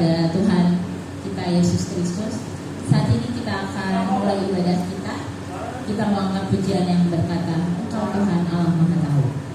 kepada Tuhan kita Yesus Kristus. Saat ini kita akan mulai ibadah kita. Kita mau angkat pujian yang berkata, Engkau Tuhan Allah Maha Tahu.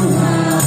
Tuhan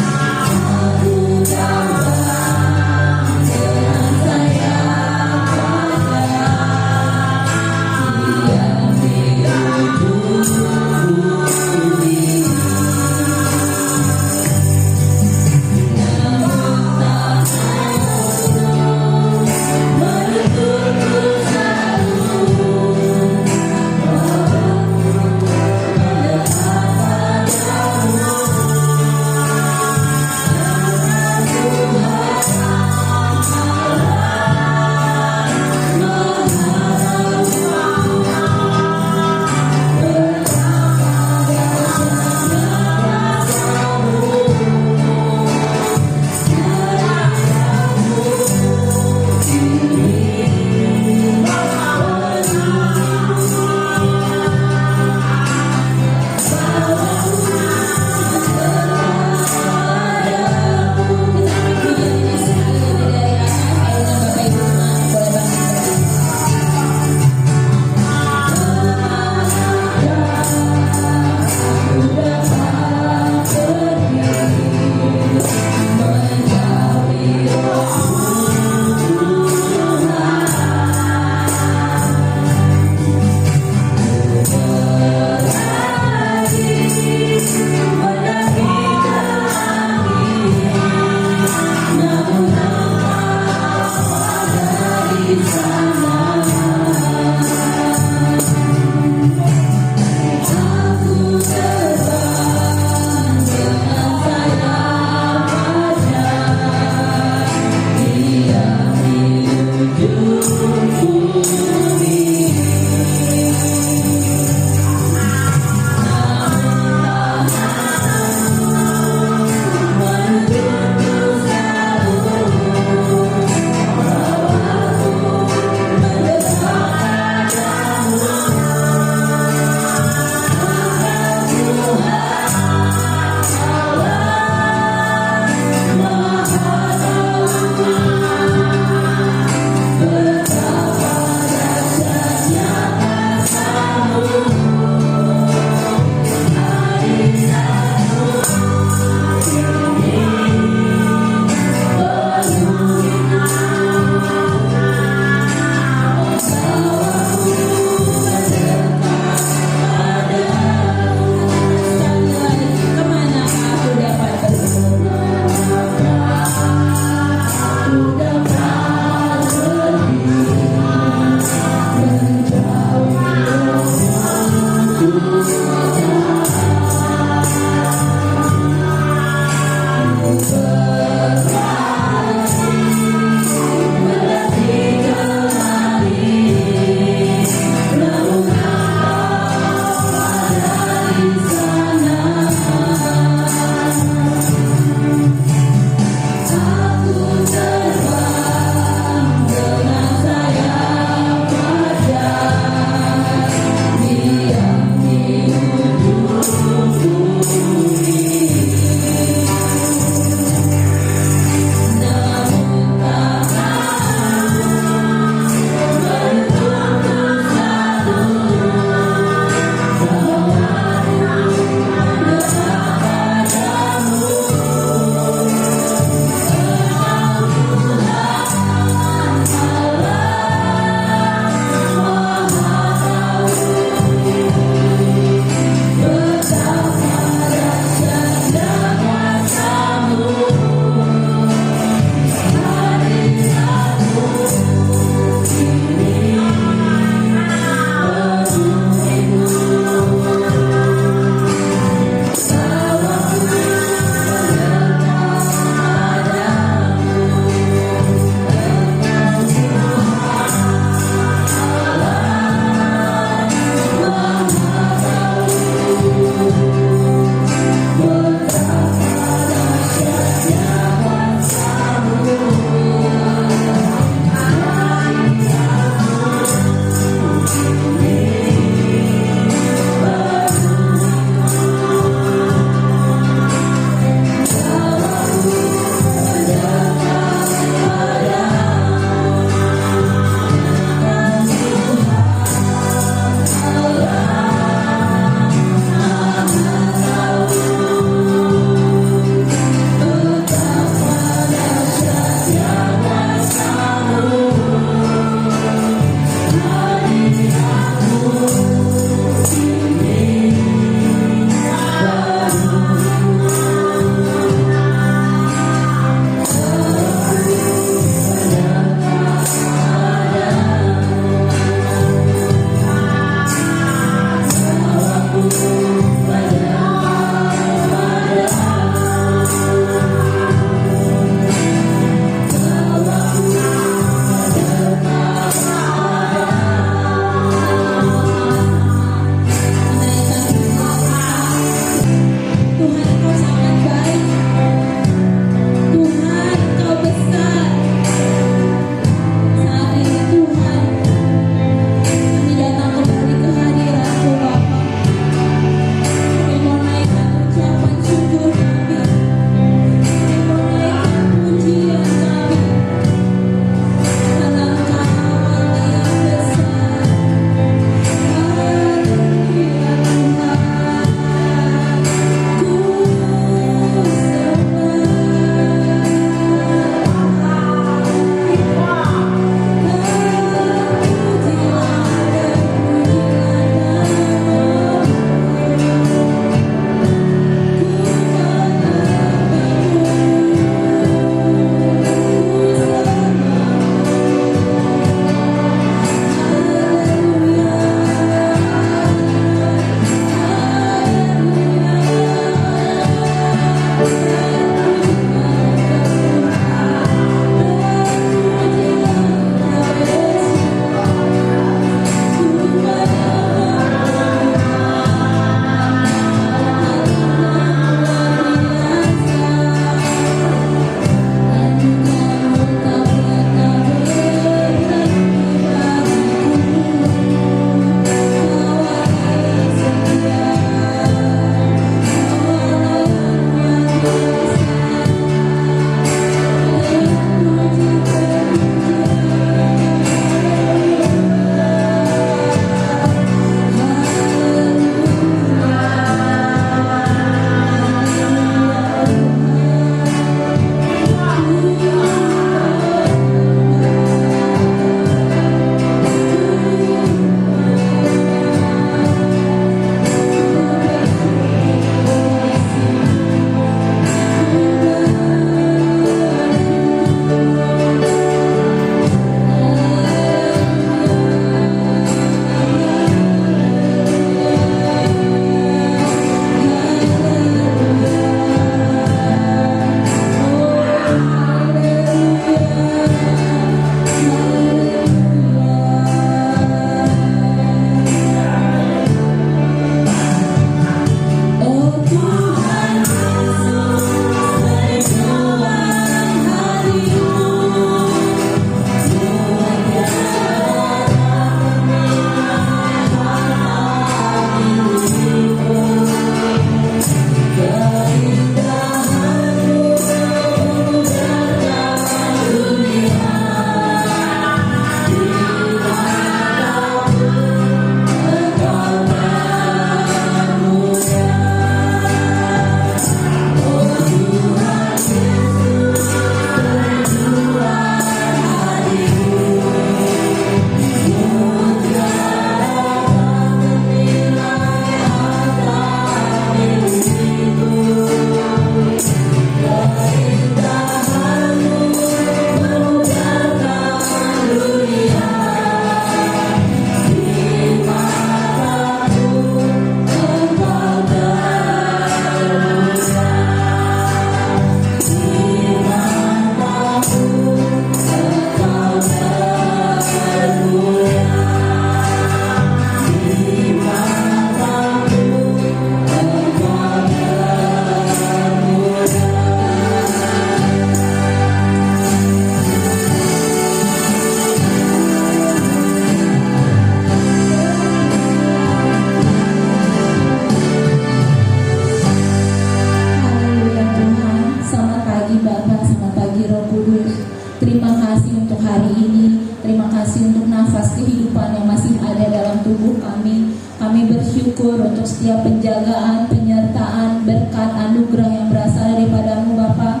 Terima kasih untuk hari ini. Terima kasih untuk nafas kehidupan yang masih ada dalam tubuh kami. Kami bersyukur untuk setiap penjagaan, penyertaan, berkat, anugerah yang berasal daripada-Mu Bapa.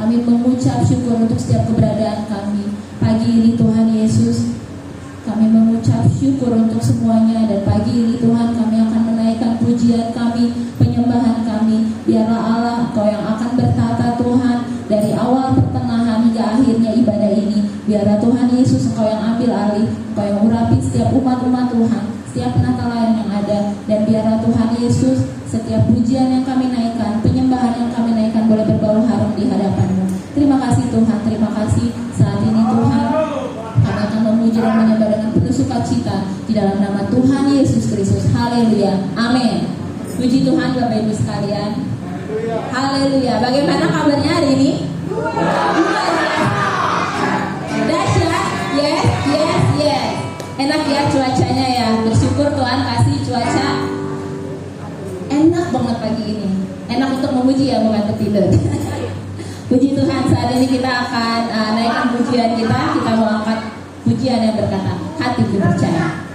Kami mengucap syukur untuk setiap keberadaan kami. Pagi ini Tuhan Yesus, kami mengucap syukur untuk semuanya. Dan pagi ini Tuhan, kami akan menaikkan pujian kami, penyembahan kami. Biarlah Allah Engkau yang akan bertata Tuhan, dari awal, pertengahan, hingga akhirnya ibadah ini. Biarlah Tuhan Yesus Engkau yang ambil alih, Engkau yang urapi setiap umat-umat Tuhan, setiap penata layan yang ada. Dan biarlah Tuhan Yesus, setiap pujian yang kami naikkan, penyembahan yang kami naikkan boleh berbau harum di hadapan-Mu. Terima kasih Tuhan, terima kasih. Saat ini Tuhan, kami akan memuji dan menyembah dengan penuh sukacita di dalam nama Tuhan Yesus Kristus. Haleluya, amin. Puji Tuhan Bapak Ibu sekalian. Haleluya. Bagaimana kabarnya hari ini? Dahsyat? Yes, yes, yes. Enak ya cuacanya ya. Bersyukur Tuhan kasih cuaca enak banget pagi ini. Enak untuk memuji ya, bukan untuk tidur. Puji Tuhan, saat ini kita akan naikkan pujian kita. Kita mau angkat pujian yang berkata, hatiku percaya.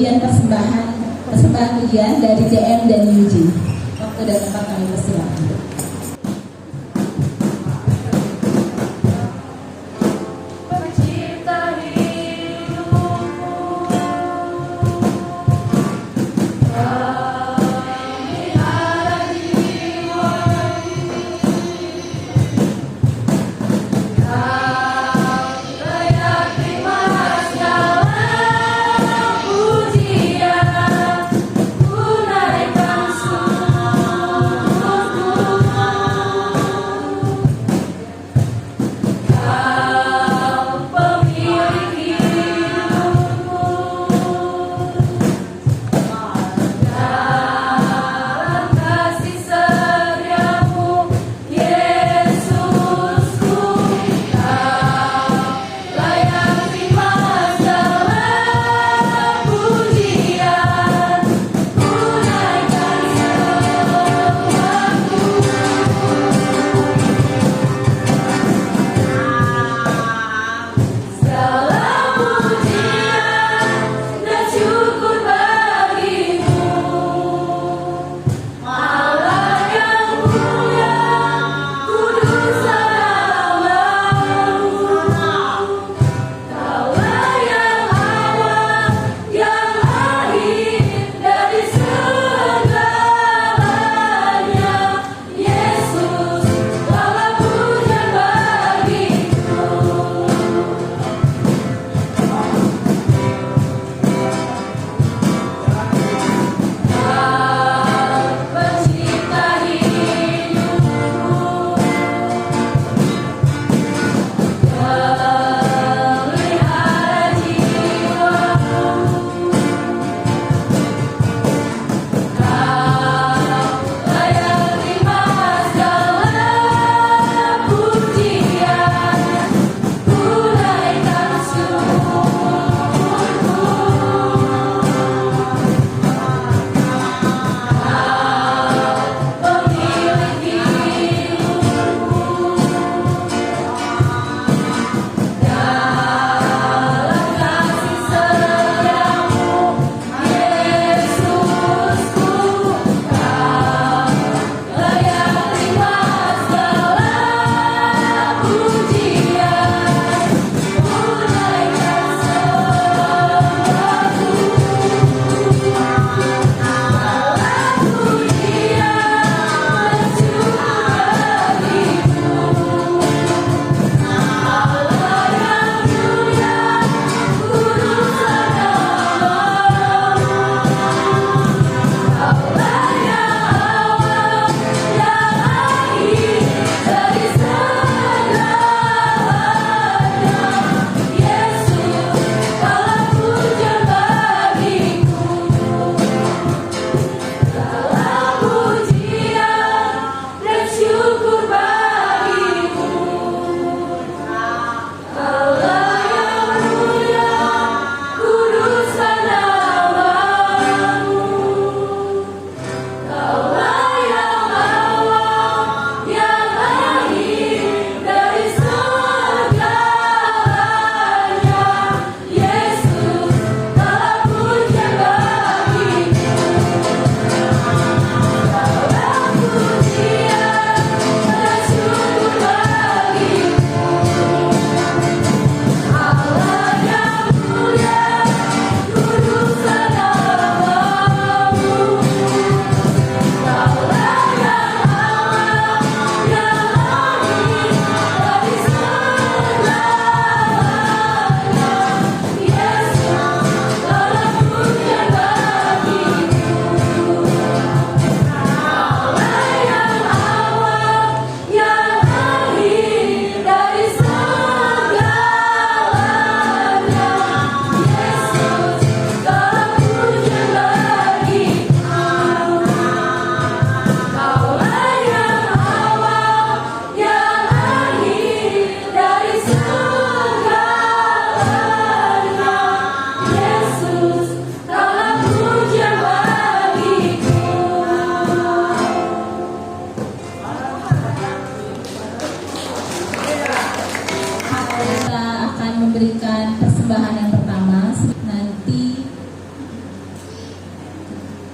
kemudian persembahan pujian dari DM dan Yuji. Waktu dan tempat kami persilakan. Pujian, ku naikkan syukur.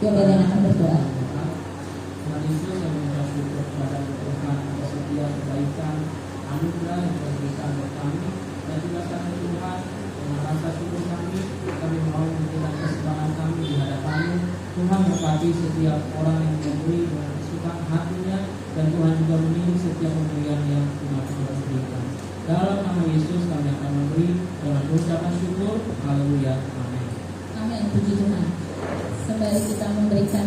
Biar yang akan berdoa. Tuhan Yesus, yang mengucap syukur kepada Tuhan atas setiap kebaikan, anugerah yang telah diberikan buat kami, dan juga karena Tuhan dengan rasa syukur kami mau memberikan kesempatan kami di hadapan-Mu. Tuhan berkati setiap orang yang memberi dengan kesukaan hatinya, dan Tuhan juga menilai setiap pemberian yang Tuhan sudah berikan. Dalam nama Yesus kami akan memberi dengan ucapan syukur. Haleluya. Amin. Amin. Puji Tuhan. Sembari kita memberikan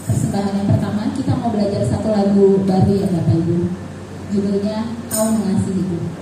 persembahan yang pertama, kita mau belajar satu lagu baru ya Bapak Ibu. Judulnya Kau Mengasihiku. Kau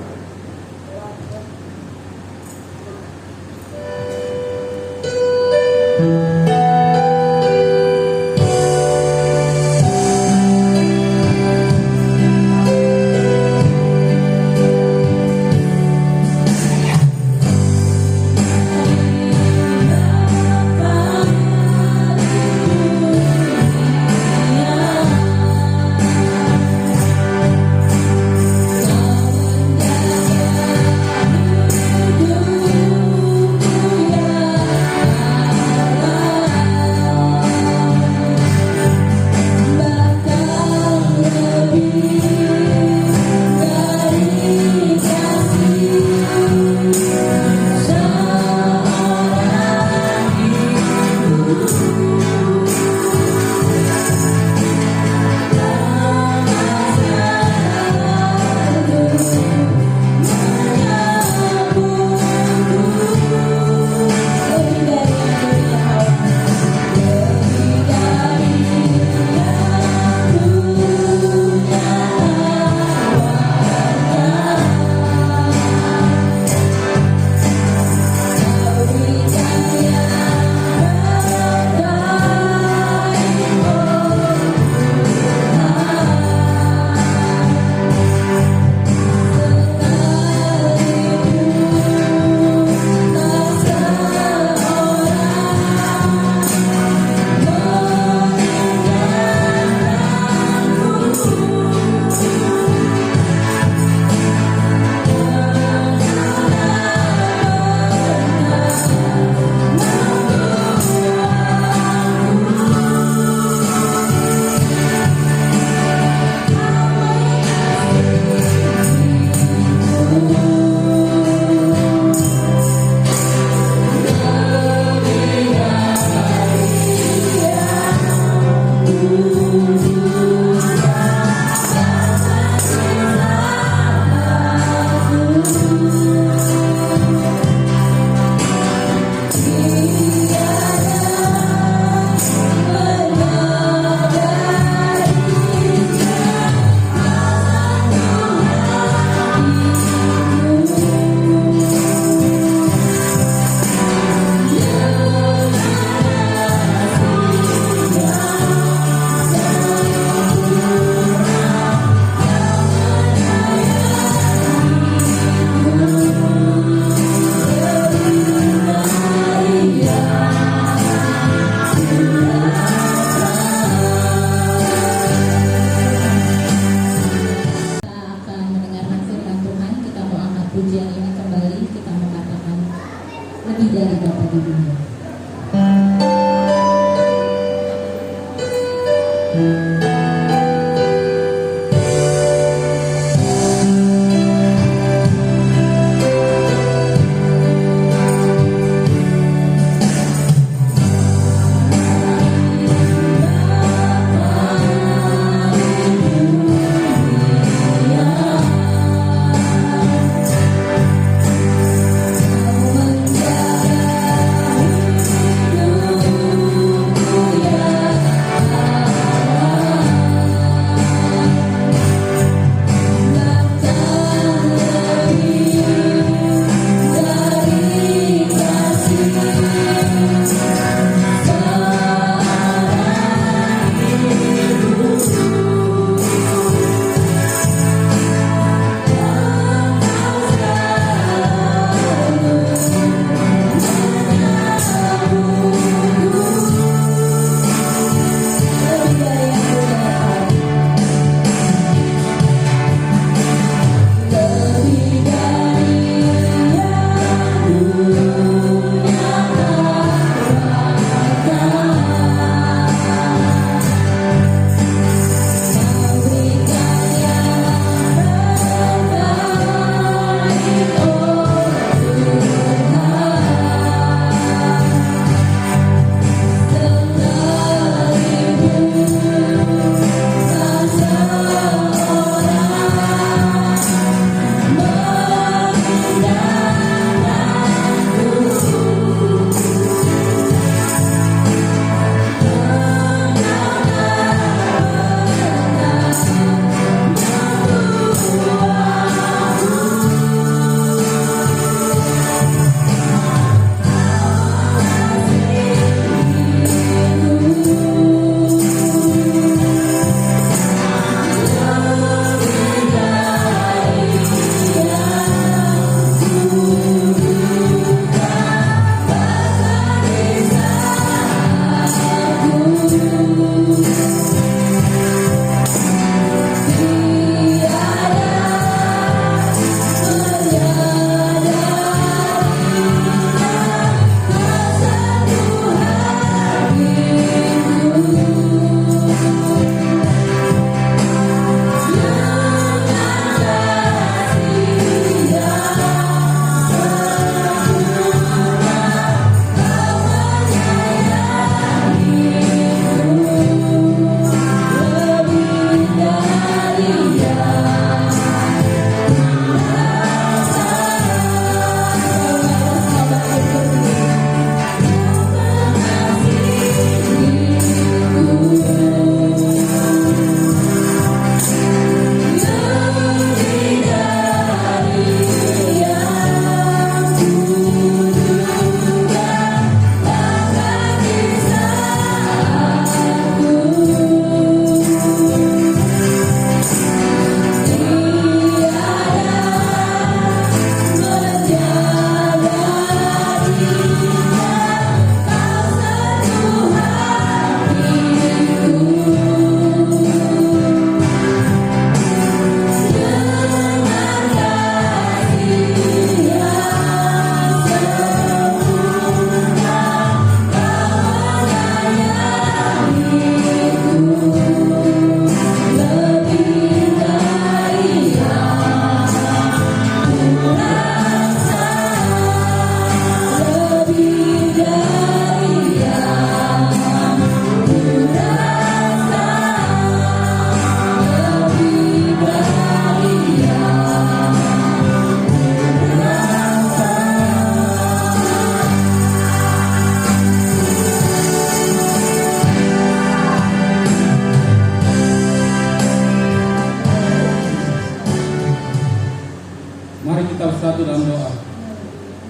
bersatu dalam doa.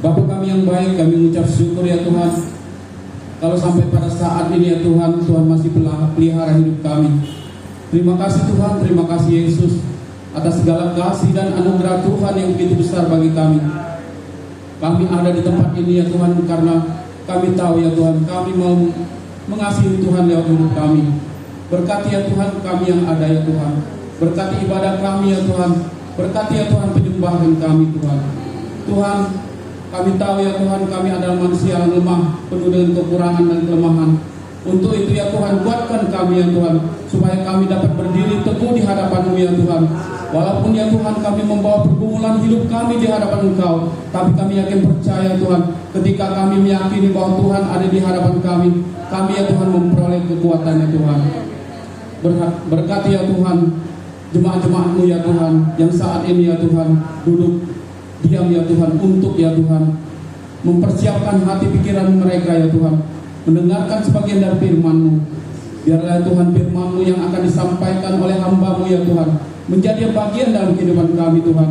Bapa kami yang baik, kami mengucap syukur ya Tuhan. Kalau sampai pada saat ini ya Tuhan, Tuhan masih pelihara hidup kami. Terima kasih Tuhan, terima kasih Yesus atas segala kasih dan anugerah Tuhan yang begitu besar bagi kami. Kami ada di tempat ini ya Tuhan karena kami tahu ya Tuhan, kami mau mengasihi Tuhan lewat hidup kami. Berkati ya Tuhan kami yang ada ya Tuhan. Berkati ibadah kami ya Tuhan. Berkati ya Tuhan penyembahan kami Tuhan. Tuhan, kami tahu ya Tuhan, kami adalah manusia yang lemah, penuh dengan kekurangan dan kelemahan. Untuk itu ya Tuhan, kuatkan kami ya Tuhan, supaya kami dapat berdiri teguh di hadapan-Mu ya Tuhan. Walaupun ya Tuhan kami membawa pergumulan hidup kami di hadapan Engkau, tapi kami yakin percaya Tuhan, ketika kami meyakini bahwa Tuhan ada di hadapan kami ya Tuhan memperoleh kekuatan ya Tuhan. Berkati ya Tuhan, jemaat-jemaat-Mu ya Tuhan, yang saat ini ya Tuhan, duduk diam ya Tuhan, untuk ya Tuhan mempersiapkan hati pikiran mereka ya Tuhan, mendengarkan sebagian dari firman-Mu. Biarlah Tuhan firman-Mu yang akan disampaikan oleh hamba-Mu ya Tuhan menjadi bagian dalam kehidupan kami Tuhan,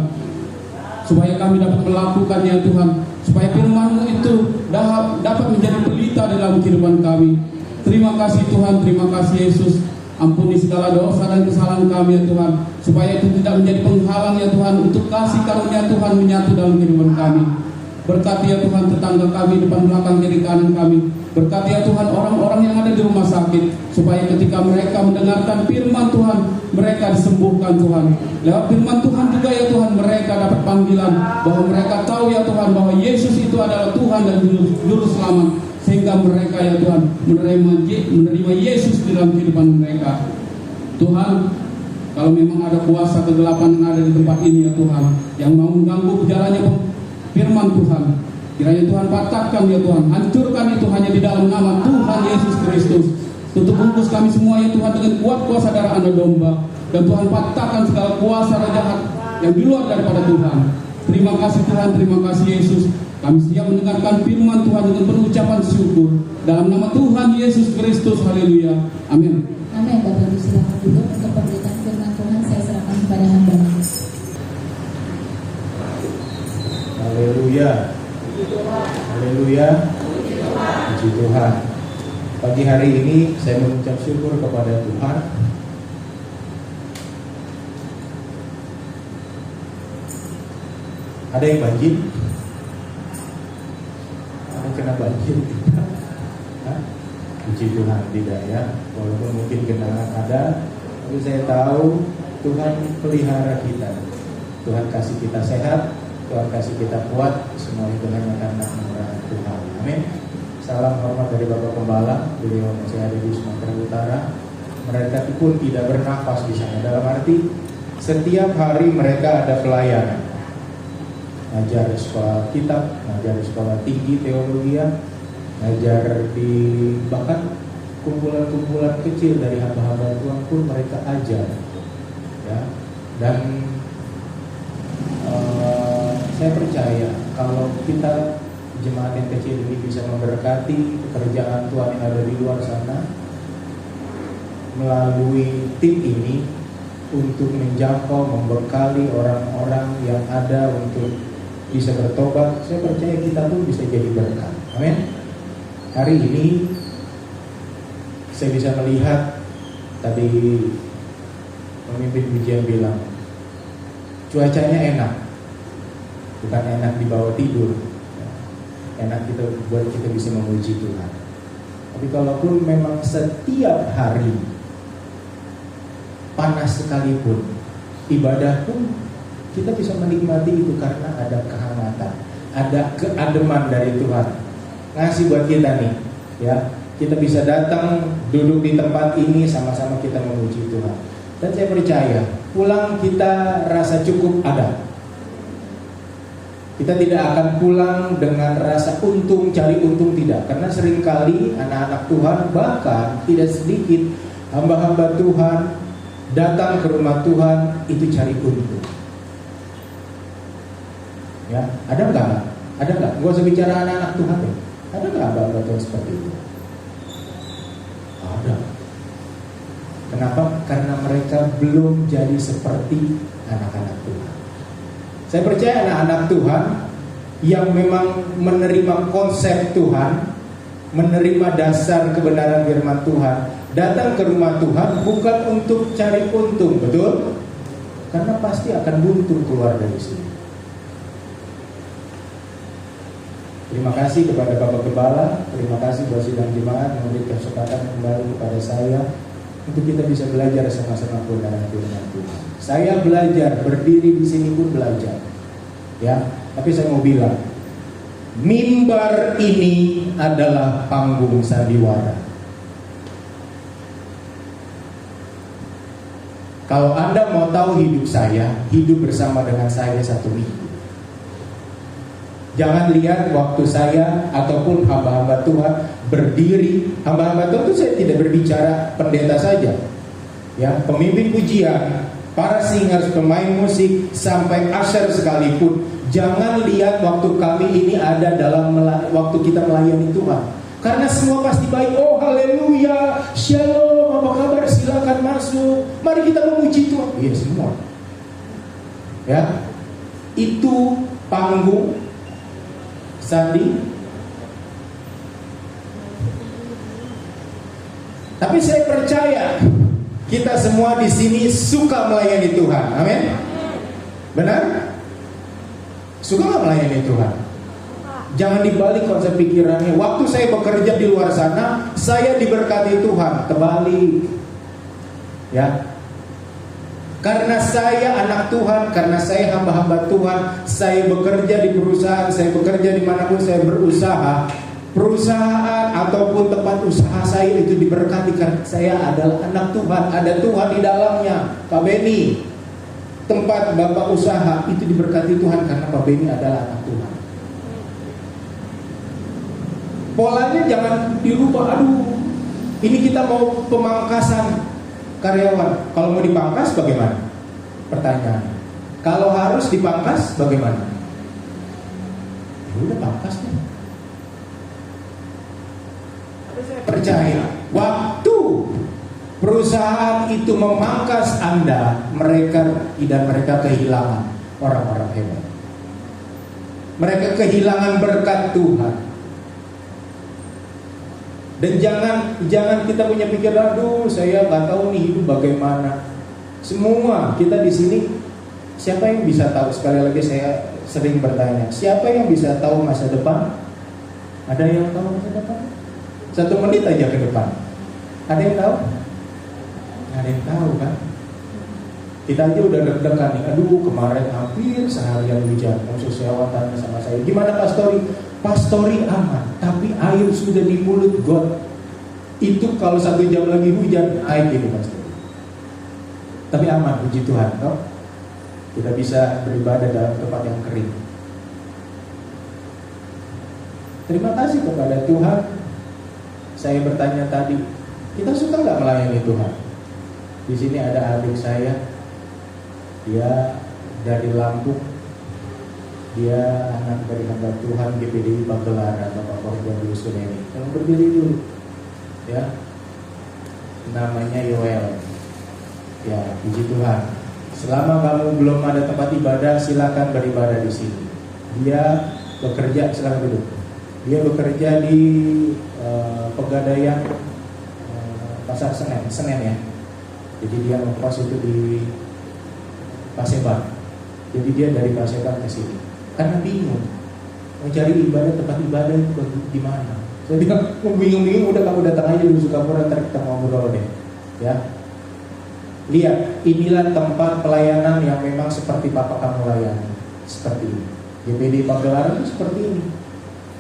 supaya kami dapat melakukannya Tuhan, supaya firman-Mu itu dapat menjadi pelita dalam kehidupan kami. Terima kasih Tuhan, terima kasih Yesus. Ampuni segala dosa dan kesalahan kami ya Tuhan, supaya itu tidak menjadi penghalang ya Tuhan untuk kasih karunia Tuhan menyatu dalam kehidupan kami. Berkati ya Tuhan tetangga kami, depan belakang kiri kanan kami. Berkati ya Tuhan orang-orang yang ada di rumah sakit, supaya ketika mereka mendengarkan firman Tuhan, mereka disembuhkan Tuhan. Lewat firman Tuhan juga ya Tuhan, mereka dapat panggilan bahwa mereka tahu ya Tuhan bahwa Yesus itu adalah Tuhan dan Juru Selamat, sehingga mereka ya Tuhan menerima Yesus di dalam kehidupan mereka. Tuhan, kalau memang ada kuasa kegelapan yang ada di tempat ini ya Tuhan, yang mau mengganggu jalannya firman Tuhan, kiranya Tuhan patahkan ya Tuhan, hancurkan itu hanya di dalam nama Tuhan Yesus Kristus. Tutup bungkus kami semua ya Tuhan dengan kuat kuasa darah anak domba, dan Tuhan patahkan segala kuasa roh jahat yang di luar daripada Tuhan. Terima kasih Tuhan, terima kasih Yesus. Kami siap mendengarkan firman Tuhan dengan penuh ucapan syukur dalam nama Tuhan Yesus Kristus. Haleluya. Amin. Amin. Bapak Ibu silakan duduk untuk pemberitaan firman Tuhan. Saya serahkan kepada hamba. Haleluya. Haleluya. Puji Tuhan. Pagi hari ini saya mengucap syukur kepada Tuhan. Ada yang banjir? Ada kena banjir? Puji Tuhan, tidak ya. Walaupun mungkin genangan ada, tapi saya tahu Tuhan pelihara kita. Tuhan kasih kita sehat, Tuhan kasih kita kuat. Semua itu hanya karena anugerah Tuhan. Amin. Salam hormat dari Bapak Pembala. Beliau masih ada di Sumatera Utara. Mereka pun tidak bernafas di sana. Dalam arti setiap hari mereka ada pelayanan. Ngajar di sekolah kitab, ngajar di sekolah tinggi teologi, ngajar di bahkan kumpulan-kumpulan kecil dari hamba-hamba Tuhan pun mereka ajar. Ya. Dan saya percaya kalau kita jemaat yang kecil ini bisa memberkati pekerjaan Tuhan yang ada di luar sana melalui tim ini untuk menjangkau, membekali orang-orang yang ada untuk bisa bertobat, saya percaya kita pun bisa jadi berkat. Amin. Hari ini saya bisa melihat tadi pemimpin pujian bilang cuacanya enak. Bukan enak dibawa tidur, enak kita buat kita bisa memuji Tuhan. Tapi kalaupun memang setiap hari panas sekalipun, ibadah pun kita bisa menikmati itu karena ada kehangatan, ada keademan dari Tuhan ngasih buat kita nih, ya. Kita bisa datang duduk di tempat ini sama-sama kita memuji Tuhan. Dan saya percaya pulang kita rasa cukup ada. Kita tidak akan pulang dengan rasa untung, cari untung, tidak. Karena seringkali anak-anak Tuhan, bahkan tidak sedikit hamba-hamba Tuhan datang ke rumah Tuhan itu cari untung. Ya, ada nggak? Ada nggak? Gak usah bicara anak-anak Tuhan deh. Ada nggak hamba-hamba Tuhan seperti itu? Ada. Kenapa? Karena mereka belum jadi seperti anak-anak Tuhan. Saya percaya anak-anak Tuhan yang memang menerima konsep Tuhan, menerima dasar kebenaran firman Tuhan, datang ke rumah Tuhan bukan untuk cari untung, betul? Karena pasti akan buntu keluar dari sini. Terima kasih kepada Bapak Gembala, terima kasih buat sidang jemaat memberi kesempatan kembali kepada saya untuk kita bisa belajar sama-sama kebenaran firman Tuhan. Saya belajar, berdiri di sini pun belajar. Ya, tapi saya mau bilang, mimbar ini adalah panggung sandiwara. Kalau Anda mau tahu hidup saya, hidup bersama dengan saya 1 minggu. Jangan lihat waktu saya ataupun hamba-hamba Tuhan berdiri. Hamba-hamba Tuhan itu saya tidak berbicara pendeta saja, ya, pemimpin pujian, para singers, pemain musik, sampai usher sekalipun. Jangan lihat waktu kami ini ada dalam waktu kita melayani Tuhan, karena semua pasti baik. Oh haleluya, shalom, apa kabar, silakan masuk, mari kita memuji Tuhan. Iya semua, ya, itu panggung sandi. Tapi saya percaya kita semua di sini suka melayani Tuhan. Amin. Benar? Suka nggak melayani Tuhan? Jangan dibalik konsep pikirannya. Waktu saya bekerja di luar sana, saya diberkati Tuhan. Kebalik, ya. Karena saya anak Tuhan, karena saya hamba-hamba Tuhan, saya bekerja di perusahaan, saya bekerja dimanapun saya berusaha, perusahaan ataupun tempat usaha saya itu diberkati karena saya adalah anak Tuhan, ada Tuhan di dalamnya. Pak Beni, tempat Bapak usaha itu diberkati Tuhan karena Pak Beni adalah anak Tuhan. Polanya jangan dirubah. Aduh, ini kita mau pemangkasan karyawan. Kalau mau dipangkas bagaimana? Pertanyaan. Kalau harus dipangkas bagaimana? Ya udah pangkas deh. Tapi saya percaya waktu perusahaan itu memangkas Anda, mereka kehilangan orang-orang hebat. Mereka kehilangan berkat Tuhan. Dan jangan kita punya pikiran, aduh saya nggak tahu nih hidup bagaimana. Semua kita di sini, siapa yang bisa tahu? Sekali lagi saya sering bertanya, siapa yang bisa tahu masa depan? Ada yang tahu masa depan? 1 menit aja ke depan. Ada yang tahu? Ada yang tahu kan? Kita aja udah deg-degan nih. Aduh kemarin hampir seharian hujan. Sosiawan tanya sama saya, gimana Pastori? Pastori aman, tapi air sudah di mulut got. Itu kalau 1 jam lagi hujan, naik ini Pastori. Tapi aman, puji Tuhan, toh? Kita bisa beribadah dalam tempat yang kering. Terima kasih kepada Tuhan. Saya bertanya tadi, kita suka nggak melayani Tuhan? Di sini ada adik saya, dia dari Lampung. Dia anak dari hamba Tuhan GPDI Pagelaran, Bapak Korban Yusuf ini. Yang berdiri dulu, ya, namanya Yoel. Ya, puji Tuhan. Selama kamu belum ada tempat ibadah, silakan beribadah di sini. Dia bekerja, silakan duduk. Dia bekerja di Pegadaian Pasar Senen ya. Jadi dia ngekos itu di Paseban. Jadi dia dari Paseban ke sini. Karena bingung mau cari ibadah, tempat ibadah itu di mana. Saya bilang, bingung-bingung, udah kamu datang aja dulu Sukapura, ntar kita ngobrol deh. Ya, lihat, inilah tempat pelayanan yang memang seperti Bapak kamu layani, seperti ini. GPD Pagelaran itu seperti ini.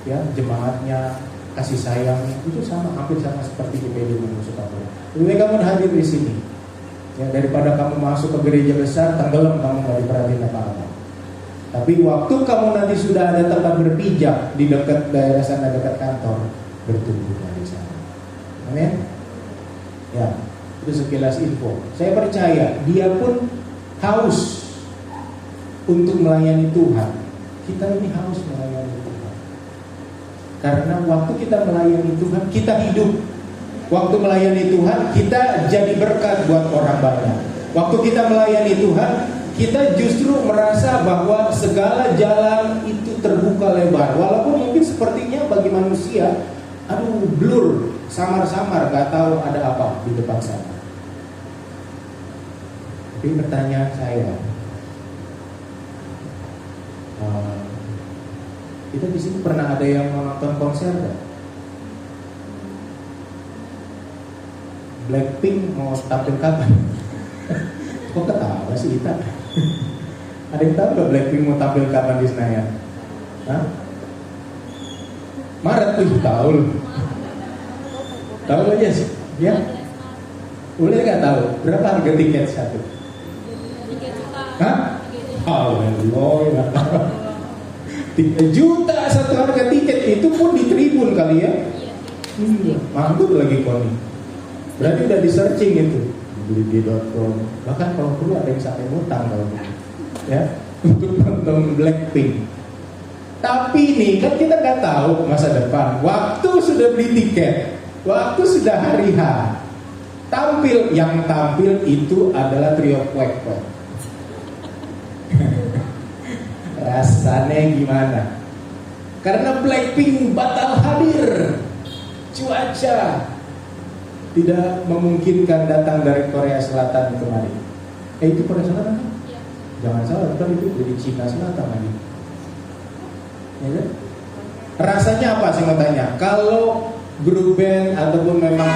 Ya, jemaatnya, kasih sayangnya itu sama, hampir sama seperti GPD Sukapura. Lebih baik kamu hadir di sini. Ya, daripada kamu masuk ke gereja besar, tenggelam kamu nggak diperhatiin apa-apa. Tapi waktu kamu nanti sudah ada tempat berpijak di dekat daerah sana, dekat kantor, bertumbuh dari sana. Amin. Ya, itu sekilas info. Saya percaya dia pun haus untuk melayani Tuhan. Kita ini haus melayani Tuhan. Karena waktu kita melayani Tuhan, kita hidup. Waktu melayani Tuhan, kita jadi berkat buat orang banyak. Waktu kita melayani Tuhan, kita justru merasa bahwa segala jalan itu terbuka lebar, walaupun mungkin sepertinya bagi manusia, aduh blur, samar-samar, gak tahu ada apa di depan sana. Tapi pertanyaan saya, kita di sini pernah ada yang menonton konser gak? Blackpink mau tampil kapan? Kok ketawa sih kita? Ada yang tahu gak Blackpink mau tampil kapan di Senayan? Hah? Maret tuh, tahu lu? Tahu aja sih, ya? Boleh nggak tahu? Berapa harga tiket satu? 3 juta. Hah? Haleluya. 3 juta satu harga tiket, itu pun di Tribun kali ya? Iya. Mantap lagi Koni. Berarti udah di searching itu, beli.com. Bahkan kalau perlu ada yang sampai ngutang kalau gitu, ya, untuk nonton Blackpink. Tapi nih kan kita nggak tahu masa depan. Waktu sudah beli tiket, waktu sudah hari H, yang tampil itu adalah trio Kwek-Kwek. Rasanya gimana? Karena Blackpink batal hadir, cuaca tidak memungkinkan datang dari Korea Selatan kemarin. Itu Korea Selatan kan? Iya. Jangan salah, kan itu dari Cina Selatan lagi. Ya kan? Rasanya apa saya mau tanya? Kalau grup band ataupun memang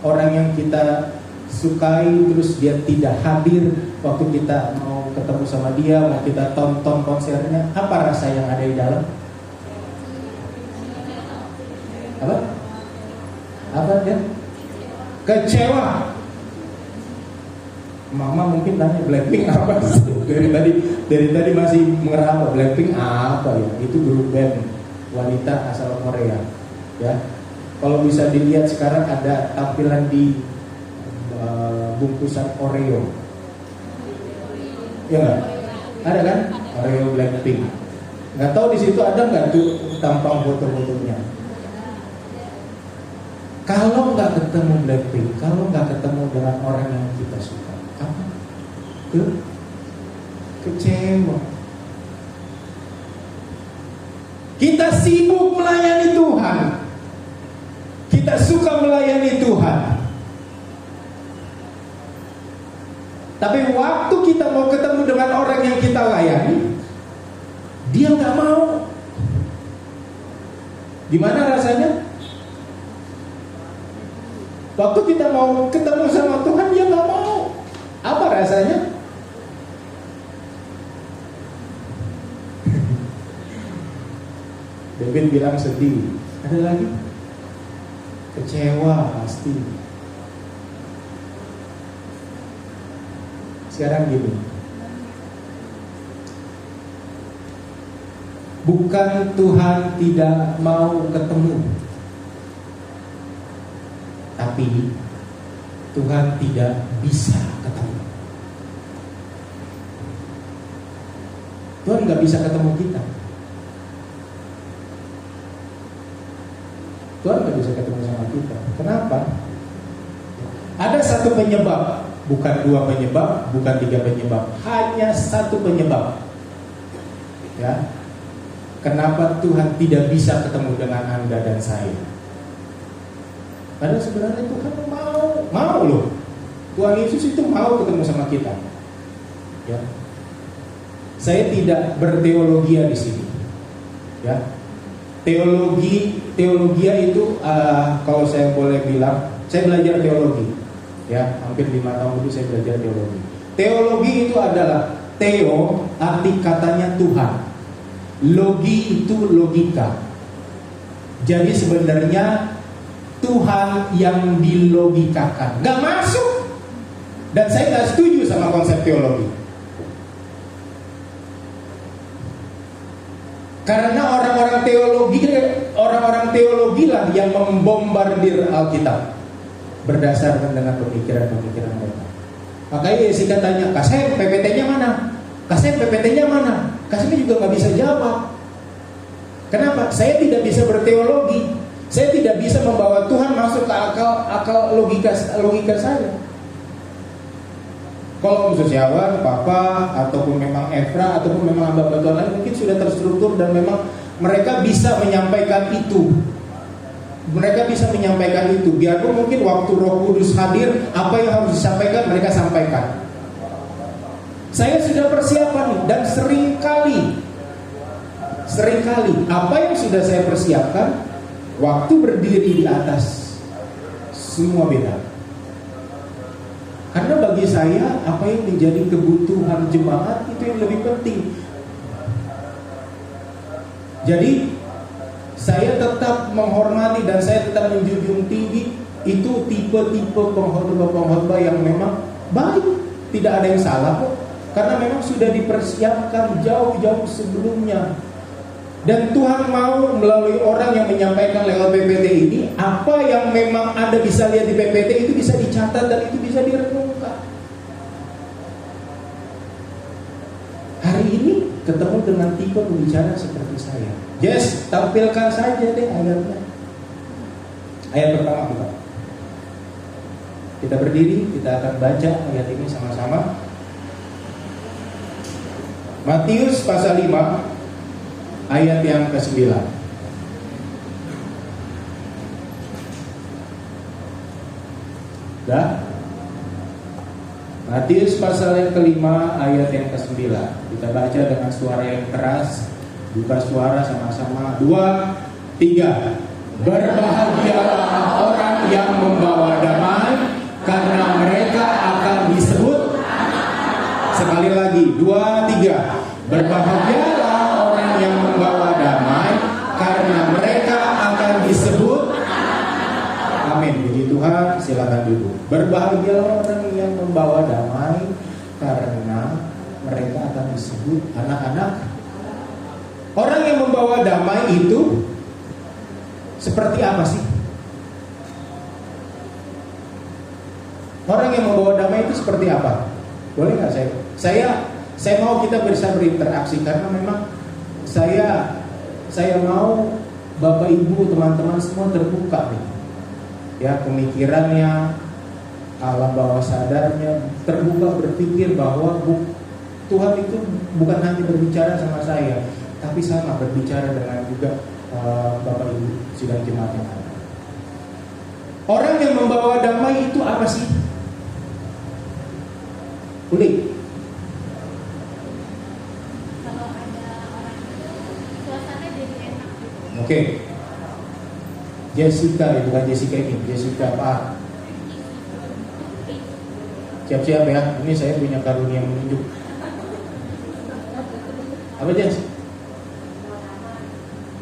orang yang kita sukai terus dia tidak hadir waktu kita mau ketemu sama dia, mau kita tonton konsernya, apa rasa yang ada di dalam? Apa dia? Kecewa. Mama mungkin tanya Blackpink apa sih? Dari tadi masih mengeraba Blackpink apa ya? Itu grup band wanita asal Korea, ya. Kalau bisa dilihat sekarang ada tampilan di bungkusan Oreo, ya nggak? Ada kan? Oreo Blackpink. Nggak tahu di situ ada nggak tuh tampang foto-fotonya? Kalau nggak ketemu Blackpink, kalau nggak ketemu dengan orang yang kita suka, apa? Kecewa. Kita sibuk melayani Tuhan, kita suka melayani Tuhan, tapi waktu kita mau ketemu dengan orang yang kita layani, dia nggak mau. Gimana rasanya? Waktu kita mau ketemu sama Tuhan, dia nggak mau. Apa rasanya? David bilang sedih. Ada lagi? Kecewa pasti. Sekarang gini, bukan Tuhan tidak mau ketemu, tapi Tuhan tidak bisa ketemu. Tuhan nggak bisa ketemu kita. Tuhan nggak bisa ketemu sama kita. Kenapa? Ada satu penyebab, bukan 2 penyebab, bukan 3 penyebab, hanya satu penyebab. Ya, kenapa Tuhan tidak bisa ketemu dengan Anda dan saya? Padahal sebenarnya Tuhan mau loh. Tuhan Yesus itu mau ketemu sama kita. Ya, saya tidak berteologia di sini. Ya, teologia itu kalau saya boleh bilang, saya belajar teologi. Ya, hampir 5 tahun itu saya belajar teologi. Teologi itu adalah theo, arti katanya Tuhan. Logi itu logika. Jadi sebenarnya Tuhan yang dilogikakan, nggak masuk. Dan saya nggak setuju sama konsep teologi. Karena orang-orang teologi lah yang membombardir Alkitab berdasarkan dengan pemikiran-pemikiran mereka. Makanya Jessica tanya, Kasem PPT-nya mana? Kasem PPT-nya mana? Kasem juga nggak bisa jawab. Kenapa? Saya tidak bisa berteologi. Saya tidak bisa membawa Tuhan masuk ke akal logika saya. Kalau Om Sosiawan, Papa, ataupun memang Efra, ataupun memang hamba Tuhan lain mungkin sudah terstruktur dan memang mereka bisa menyampaikan itu. Mereka bisa menyampaikan itu. Biarpun mungkin waktu Roh Kudus hadir, apa yang harus disampaikan mereka sampaikan. Saya sudah persiapan nih, dan seringkali apa yang sudah saya persiapkan, waktu berdiri di atas semua beda. Karena bagi saya apa yang menjadi kebutuhan jemaat itu yang lebih penting. Jadi saya tetap menghormati dan saya tetap menjunjung tinggi itu tipe-tipe pengkhotbah yang memang baik. Tidak ada yang salah kok. Karena memang sudah dipersiapkan jauh-jauh sebelumnya. Dan Tuhan mau melalui orang yang menyampaikan lewat PPT ini, apa yang memang Anda bisa lihat di PPT itu bisa dicatat dan itu bisa direnungkan. Hari ini ketemu dengan tipe pembicara seperti saya. Yes, tampilkan saja deh ayatnya. Ayat pertama kita berdiri, kita akan baca ayat ini sama-sama. Matius pasal 5 ayat yang ke-9. Dah? Matius pasal yang ke-5 ayat yang ke-9. Kita baca dengan suara yang keras. Buka suara sama-sama. 2, 3. Berbahagialah orang yang membawa damai, karena mereka akan disebut. Sekali lagi, 2, 3. Berbahagialah orang yang membawa damai, karena mereka akan disebut. Amin. Puji Tuhan, silakan duduk. Berbahagialah orang yang membawa damai, karena mereka akan disebut anak-anak. Orang yang membawa damai itu seperti apa sih? Orang yang membawa damai itu seperti apa? Boleh nggak saya mau kita bisa berinteraksi, karena memang saya mau Bapak Ibu teman-teman semua terbuka nih. Ya, pemikirannya, alam bawah sadarnya terbuka, berpikir bahwa Tuhan itu bukan hanya berbicara sama saya, tapi sama berbicara dengan juga Bapak Ibu sidang jemaat yang ada. Orang yang membawa damai itu apa sih? Boleh? Kalau ada orang itu, suasana jadi enak gitu. Oke. Jessica, bukan Jessica ini, Jessica Pak. Siap-siap ya, ini saya punya karunia menunjuk. Apa Jess?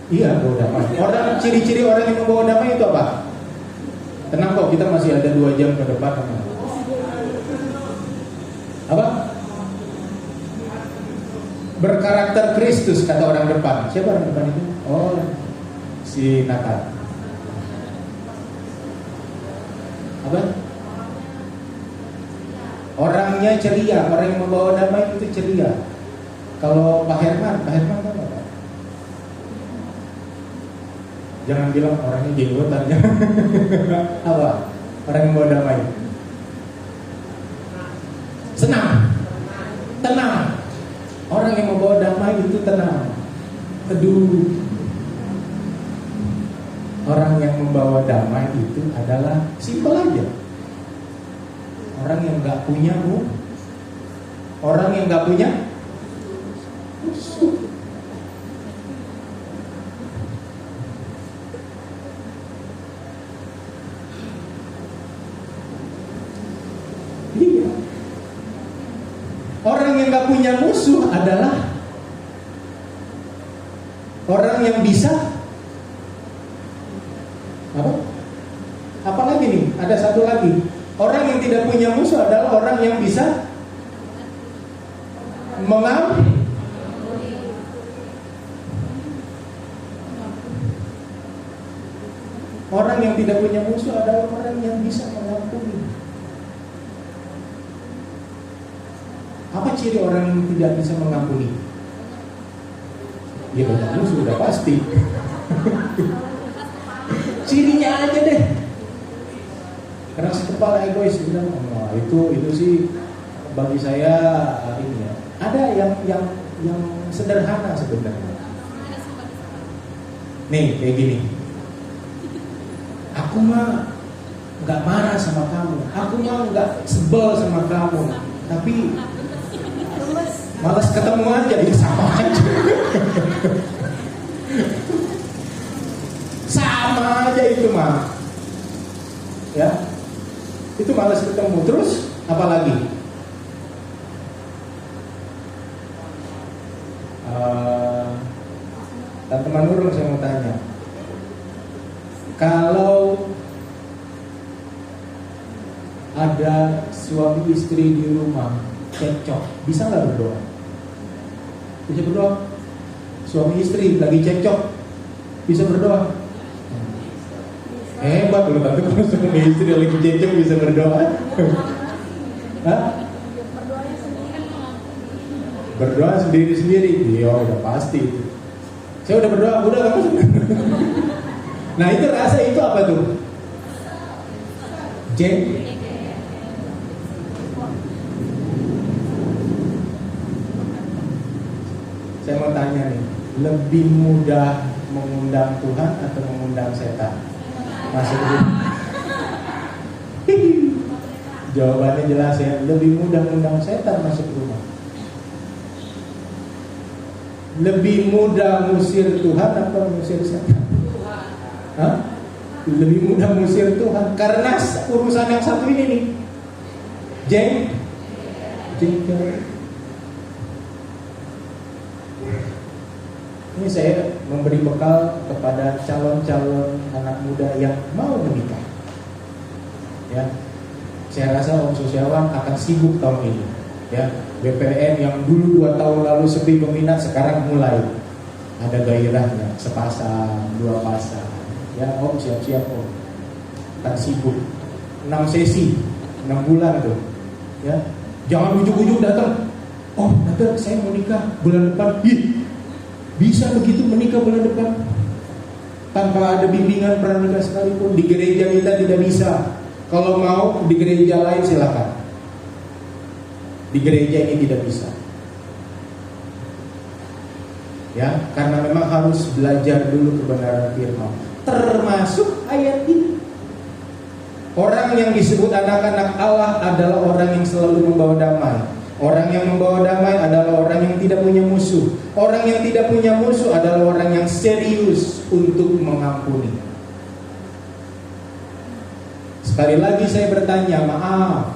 Iya, bawa damai. Orang ciri-ciri orang yang membawa damai itu apa? Tenang kok, kita masih ada 2 jam ke depan. Apa? Berkarakter Kristus, kata orang depan. Siapa orang depan itu? Oh, si Nathan. Apa? Orangnya ceria, orang yang membawa damai itu ceria. Kalau Pak Herman tahu apa? Jangan bilang orangnya jenggotan. Apa? Orang yang membawa damai. Senang, tenang. Orang yang membawa damai itu tenang, teduh. Orang yang membawa damai itu adalah simpel aja. Orang yang nggak punya orang yang nggak punya musuh. Iya. Orang yang nggak punya musuh adalah orang yang bisa apa? Apalagi nih? Ada satu lagi. Orang yang tidak punya musuh adalah orang yang bisa mengampuni. Orang yang tidak punya musuh adalah orang yang bisa mengampuni. Apa ciri orang yang tidak bisa mengampuni? Ya banyak musuh, sudah pasti. Cirinya aja deh. Keras kepala, egois, bilang, wah itu sih bagi saya ini ya, ada yang sederhana sebenarnya. Nih kayak gini, aku mah nggak marah sama kamu, aku mah nggak sebel sama kamu, tapi malas ketemu aja, ya sama aja. Sama aja itu mah, ya itu malas ketemu. Terus apa lagi? Dan teman Nurul saya mau tanya, kalau ada suami istri di rumah cekcok, bisa nggak berdoa? Bisa berdoa? Suami istri lagi cekcok, bisa berdoa? Hebat loh tante, kalau suami istri lagi cekcok bisa berdoa? Hah? Berdoa sendiri-sendiri? Iya udah pasti itu. Saya udah berdoa, udah kamu. Nah itu rasa itu apa tuh? Saya mau tanya nih, lebih mudah mengundang Tuhan atau mengundang setan? Maksudnya? Jawabannya jelas ya, lebih mudah mengundang setan masuk rumah. Lebih mudah ngusir Tuhan atau ngusir setan? Hah? Lebih mudah ngusir Tuhan karena urusan yang satu ini nih. Jengkel. Ini saya memberi bekal kepada calon-calon anak muda yang mau menikah. Ya, saya rasa Om Sosiawan akan sibuk tahun ini. Ya, BPN yang dulu 2 tahun lalu sepi peminat sekarang mulai ada gairahnya, sepasang, 2 pasang. Ya, Om siap-siap Om, akan sibuk. 6 sesi, 6 bulan tuh. Ya, jangan ujuk-ujuk datang. Oh, nanti saya mau nikah bulan depan. Bisa begitu menikah bulan depan tanpa ada bimbingan pranikah sekalipun. Di gereja kita tidak bisa. Kalau mau di gereja lain silakan. Di gereja ini tidak bisa. Ya, karena memang harus belajar dulu kebenaran firman. Termasuk ayat ini. Orang yang disebut anak-anak Allah adalah orang yang selalu membawa damai. Orang yang membawa damai adalah orang yang tidak punya musuh. Orang yang tidak punya musuh adalah orang yang serius untuk mengampuni. Sekali lagi saya bertanya, maaf,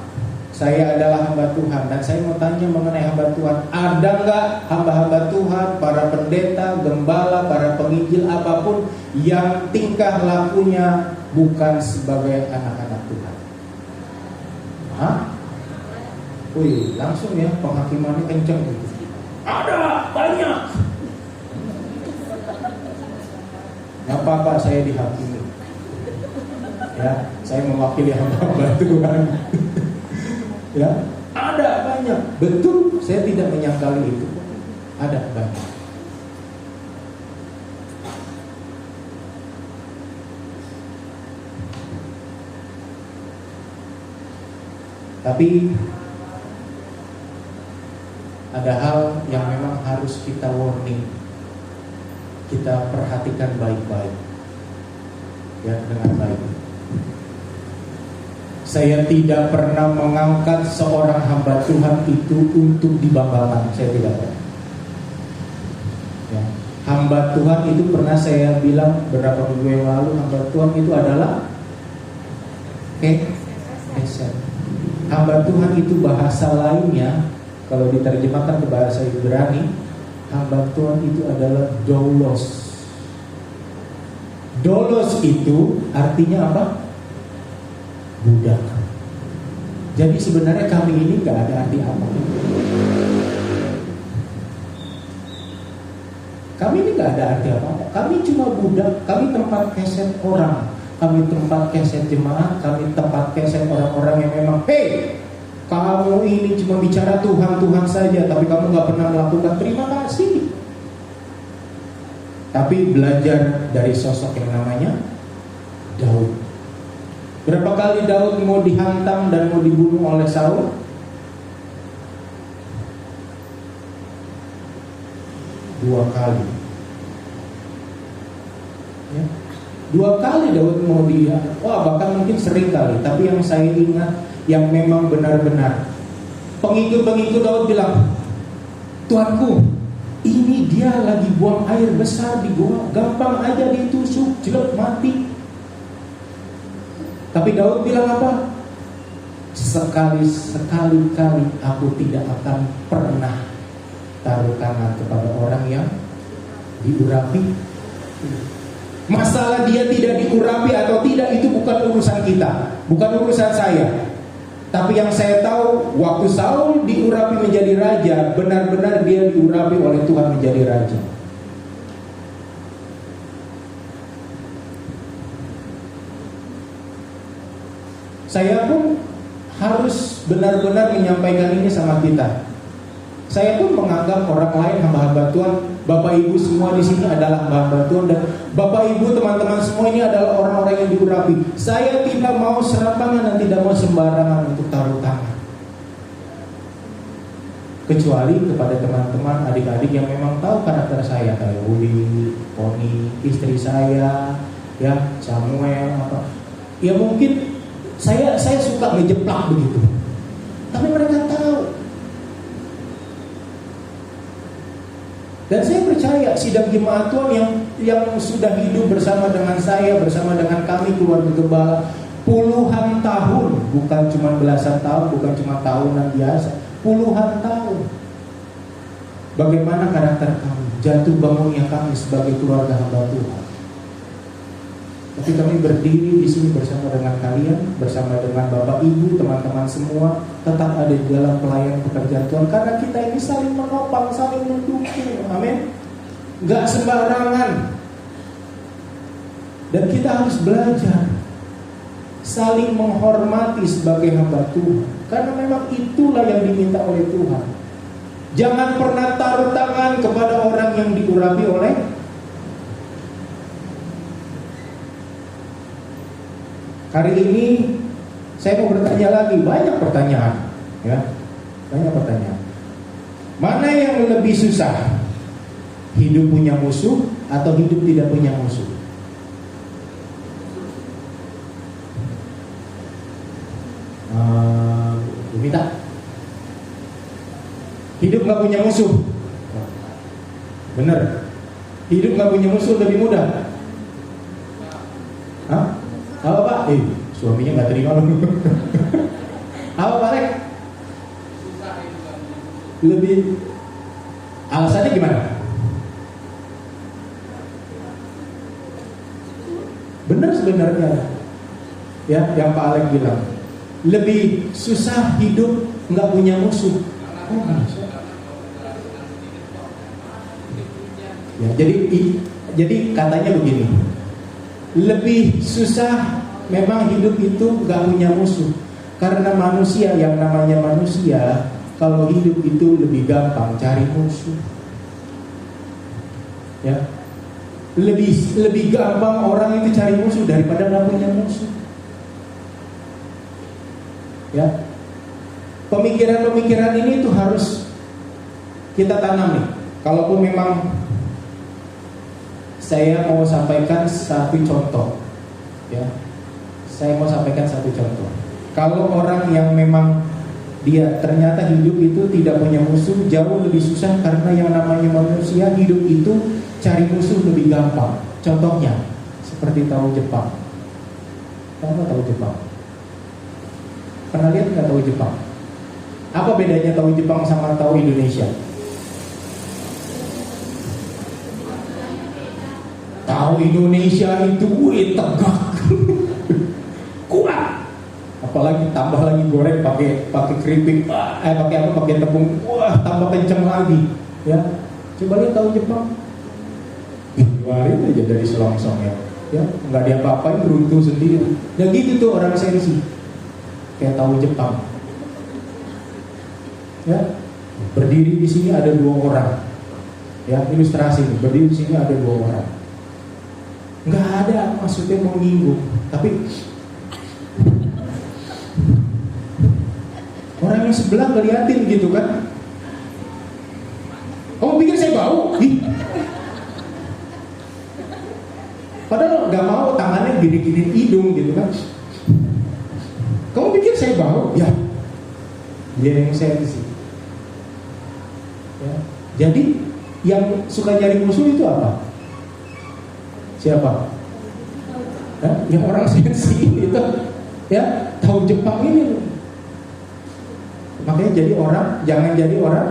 saya adalah hamba Tuhan dan saya mau tanya mengenai hamba Tuhan. Ada nggak hamba-hamba Tuhan, para pendeta, gembala, para penginjil apapun yang tingkah lakunya bukan sebagai anak-anak Tuhan? Hah? Wih, langsung ya penghakimannya kenceng gitu. Ada banyak. Gak apa-apa saya dihakimi. Ya, saya mewakili hamba Tuhan. Ya, ada banyak. Betul, saya tidak menyangkali itu. Ada banyak. Tapi ada hal yang memang harus kita warning, kita perhatikan baik-baik, ya, dengan baik. Saya tidak pernah mengangkat seorang hamba Tuhan itu untuk dibanggakan. Saya tidak pernah. Ya. Hamba Tuhan itu pernah saya bilang beberapa minggu yang lalu, hamba Tuhan itu adalah keset. Hamba Tuhan itu bahasa lainnya, kalau diterjemahkan ke bahasa Ibrani, hamba Tuhan itu adalah doulos. Doulos itu artinya apa? Budak. Jadi sebenarnya kami ini gak ada arti apa. Kami ini gak ada arti apa-apa. Kami cuma budak. Kami tempat keset orang. Kami tempat keset jemaat. Kami tempat keset orang-orang yang memang, hey, kamu ini cuma bicara Tuhan saja, tapi kamu gak pernah melakukan. Terima kasih. Tapi belajar dari sosok yang namanya Daud. Berapa kali Daud mau dihantam dan mau dibunuh oleh Saul? 2 kali. Ya. 2 kali Daud mau dia, bahkan mungkin sering kali. Tapi yang saya ingat, yang memang benar-benar pengikut-pengikut Daud bilang, Tuanku, ini dia lagi buang air besar di gua, gampang aja ditusuk, jelek mati. Tapi Daud bilang apa? Sekali-kali aku tidak akan pernah taruh tangan kepada orang yang diurapi. Masalah dia tidak diurapi atau tidak itu bukan urusan kita, bukan urusan saya. Tapi yang saya tahu, waktu Saul diurapi menjadi raja, benar-benar dia diurapi oleh Tuhan menjadi raja. Saya pun harus benar-benar menyampaikan ini sama kita. Saya pun menganggap orang lain hamba-hamba Tuhan. Bapak Ibu semua di sini adalah hamba-hamba Tuhan, dan Bapak Ibu teman-teman semua ini adalah orang-orang yang diurapi. Saya tidak mau serampangan dan tidak mau sembarangan untuk taruh tangan. Kecuali kepada teman-teman adik-adik yang memang tahu karakter saya, kayak Uli, Poni, istri saya, ya Samuel, apa. Ya mungkin saya suka ngejeplak begitu. Tapi mereka tahu. Dan saya percaya sidang jemaat Tuhan yang sudah hidup bersama dengan saya, bersama dengan kami keluarga gembala puluhan tahun, bukan cuma belasan tahun, bukan cuma tahunan biasa, puluhan tahun. Bagaimana karakter kami, jatuh bangunnya kami sebagai keluarga hamba Tuhan. Tapi kami berdiri di sini bersama dengan kalian, bersama dengan Bapak Ibu, teman-teman semua, tetap ada di dalam pelayanan pekerjaan Tuhan, karena kita ini saling menopang, saling mendukung. Amin. Gak sembarangan. Dan kita harus belajar saling menghormati sebagai hamba Tuhan, karena memang itulah yang diminta oleh Tuhan. Jangan pernah taruh tangan kepada orang yang diurapi oleh. Hari ini saya mau bertanya lagi, banyak pertanyaan, ya, banyak pertanyaan. Mana yang lebih susah? Hidup punya musuh atau hidup tidak punya musuh? Minta. Hidup nggak punya musuh. Bener. Hidup nggak punya musuh lebih mudah. Hah? Apa Pak? Suaminya nggak terima loh. Apa Pak Lek? Lebih. Alasannya gimana? Benar sebenarnya. Ya, yang Pak Alek bilang. Lebih susah hidup nggak punya musuh. Oh, ya, jadi katanya begini. Lebih susah memang hidup itu gak punya musuh. Karena manusia, yang namanya manusia, kalau hidup itu lebih gampang cari musuh. Ya, lebih gampang orang itu cari musuh daripada gak punya musuh. Ya, pemikiran-pemikiran ini tuh harus kita tanam nih. Kalaupun memang saya mau sampaikan satu contoh, ya. Saya mau sampaikan satu contoh. Kalau orang yang memang dia ternyata hidup itu tidak punya musuh, jauh lebih susah, karena yang namanya manusia hidup itu cari musuh lebih gampang. Contohnya seperti tahu Jepang. Kamu tahu Jepang? Pernah lihat nggak tahu Jepang? Apa bedanya tahu Jepang sama tahu Indonesia? Tahu Indonesia itu tegak, kuat. Apalagi tambah lagi goreng pakai keripik, pakai tepung, wah tambah kenceng lagi. Ya, coba lihat tahu Jepang, keluarin aja dari selongsong ya, nggak diapa-apain, runtuh sendiri. Dan gitu tuh orang sensi, kayak tahu Jepang. Ya, berdiri di sini ada 2 orang. Ya, ilustrasi nih, berdiri di sini ada 2 orang. Nggak ada maksudnya mau nyinggung, tapi orang yang sebelah ngeliatin gitu kan. Kamu pikir saya bau? Ih. Padahal nggak mau tangannya gini-giniin hidung gitu kan. Kamu pikir saya bau? Ya, dia yang sensi. Ya. Jadi yang suka nyari musuh itu apa? Siapa? Yang orang sensi itu, ya, tahu Jepang ini. Makanya jadi orang, jangan jadi orang,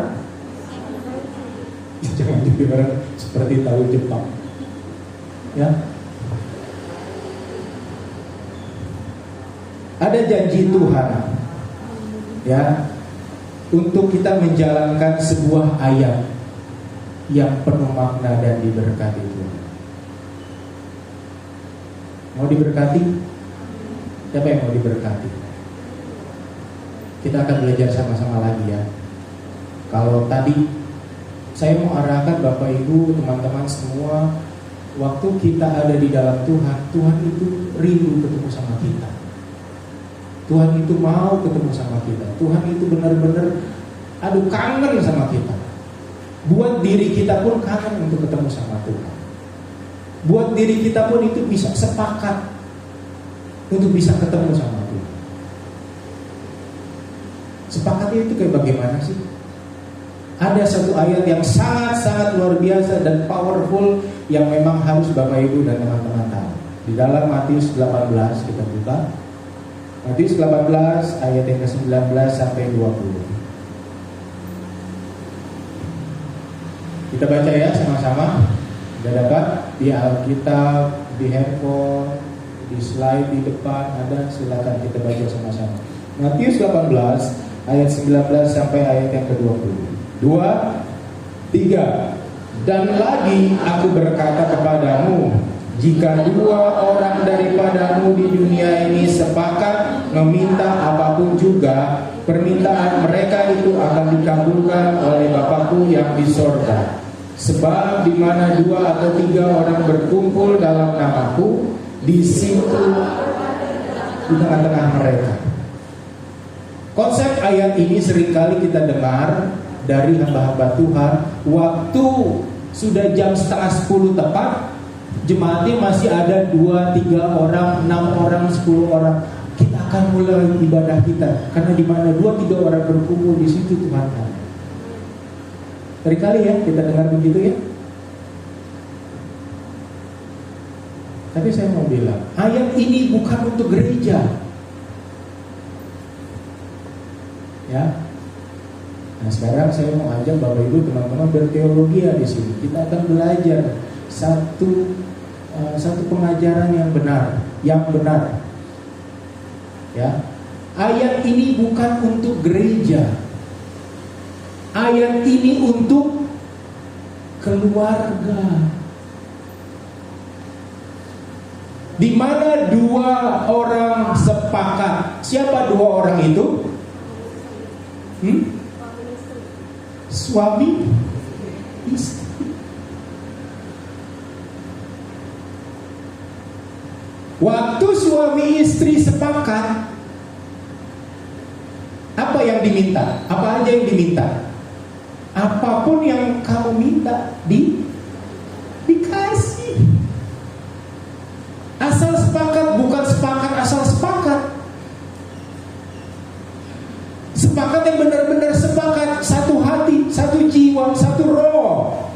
jangan jadi orang seperti tahu Jepang. Ya. Ada janji Tuhan, ya, untuk kita menjalankan sebuah ayat yang penuh makna dan diberkati Tuhan. Mau diberkati? Siapa yang mau diberkati? Kita akan belajar sama-sama lagi ya. Kalau tadi saya mau arahkan Bapak Ibu, teman-teman semua, waktu kita ada di dalam Tuhan, Tuhan itu rindu ketemu sama kita. Tuhan itu mau ketemu sama kita. Tuhan itu benar-benar kangen sama kita. Buat diri kita pun kangen untuk ketemu sama Tuhan. Buat diri kita pun itu bisa sepakat untuk bisa ketemu sama Tuhan. Sepakatnya itu kayak bagaimana sih? Ada satu ayat yang sangat-sangat luar biasa dan powerful yang memang harus Bapak Ibu dan teman-teman tahu. Di dalam Matius 18 kita buka. Matius 18 ayat yang ke-19 sampai 20. Kita baca ya sama-sama. Sudah dapat di Alkitab, di handphone, di slide di depan ada, silakan kita baca sama-sama. Matius 18 ayat 19 sampai ayat yang ke-20. 2, 3. Dan lagi aku berkata kepadamu, jika 2 orang daripadamu di dunia ini sepakat meminta apapun juga, permintaan mereka itu akan dikabulkan oleh Bapakku yang di sorga. Sebab di mana 2 atau 3 orang berkumpul dalam namaku, di situ di tengah-tengah mereka. Konsep ayat ini seringkali kita dengar dari hamba-hamba Tuhan. Waktu sudah jam 9:30 tepat, jemaatnya masih ada 2, 3 orang, 6 orang, 10 orang. Kita akan mulai ibadah kita. Karena di mana 2, 3 orang berkumpul, di situ Tuhan ada. Seringkali ya kita dengar begitu ya. Tapi saya mau bilang, ayat ini bukan untuk gereja. Ya. Nah sekarang saya mau ajak Bapak Ibu teman-teman berteologi di sini. Kita akan belajar satu pengajaran yang benar, Ya. Ayat ini bukan untuk gereja. Ayat ini untuk keluarga. Di mana 2 orang sepakat. Siapa 2 orang itu? Suami istri. Waktu suami istri sepakat, apa yang diminta? Apa aja yang diminta? Apapun yang kamu minta dikasih. Asal sepakat, bukan sepakat asal sepakat. Sepakat yang benar-benar sepakat, satu hati, satu jiwa, satu roh.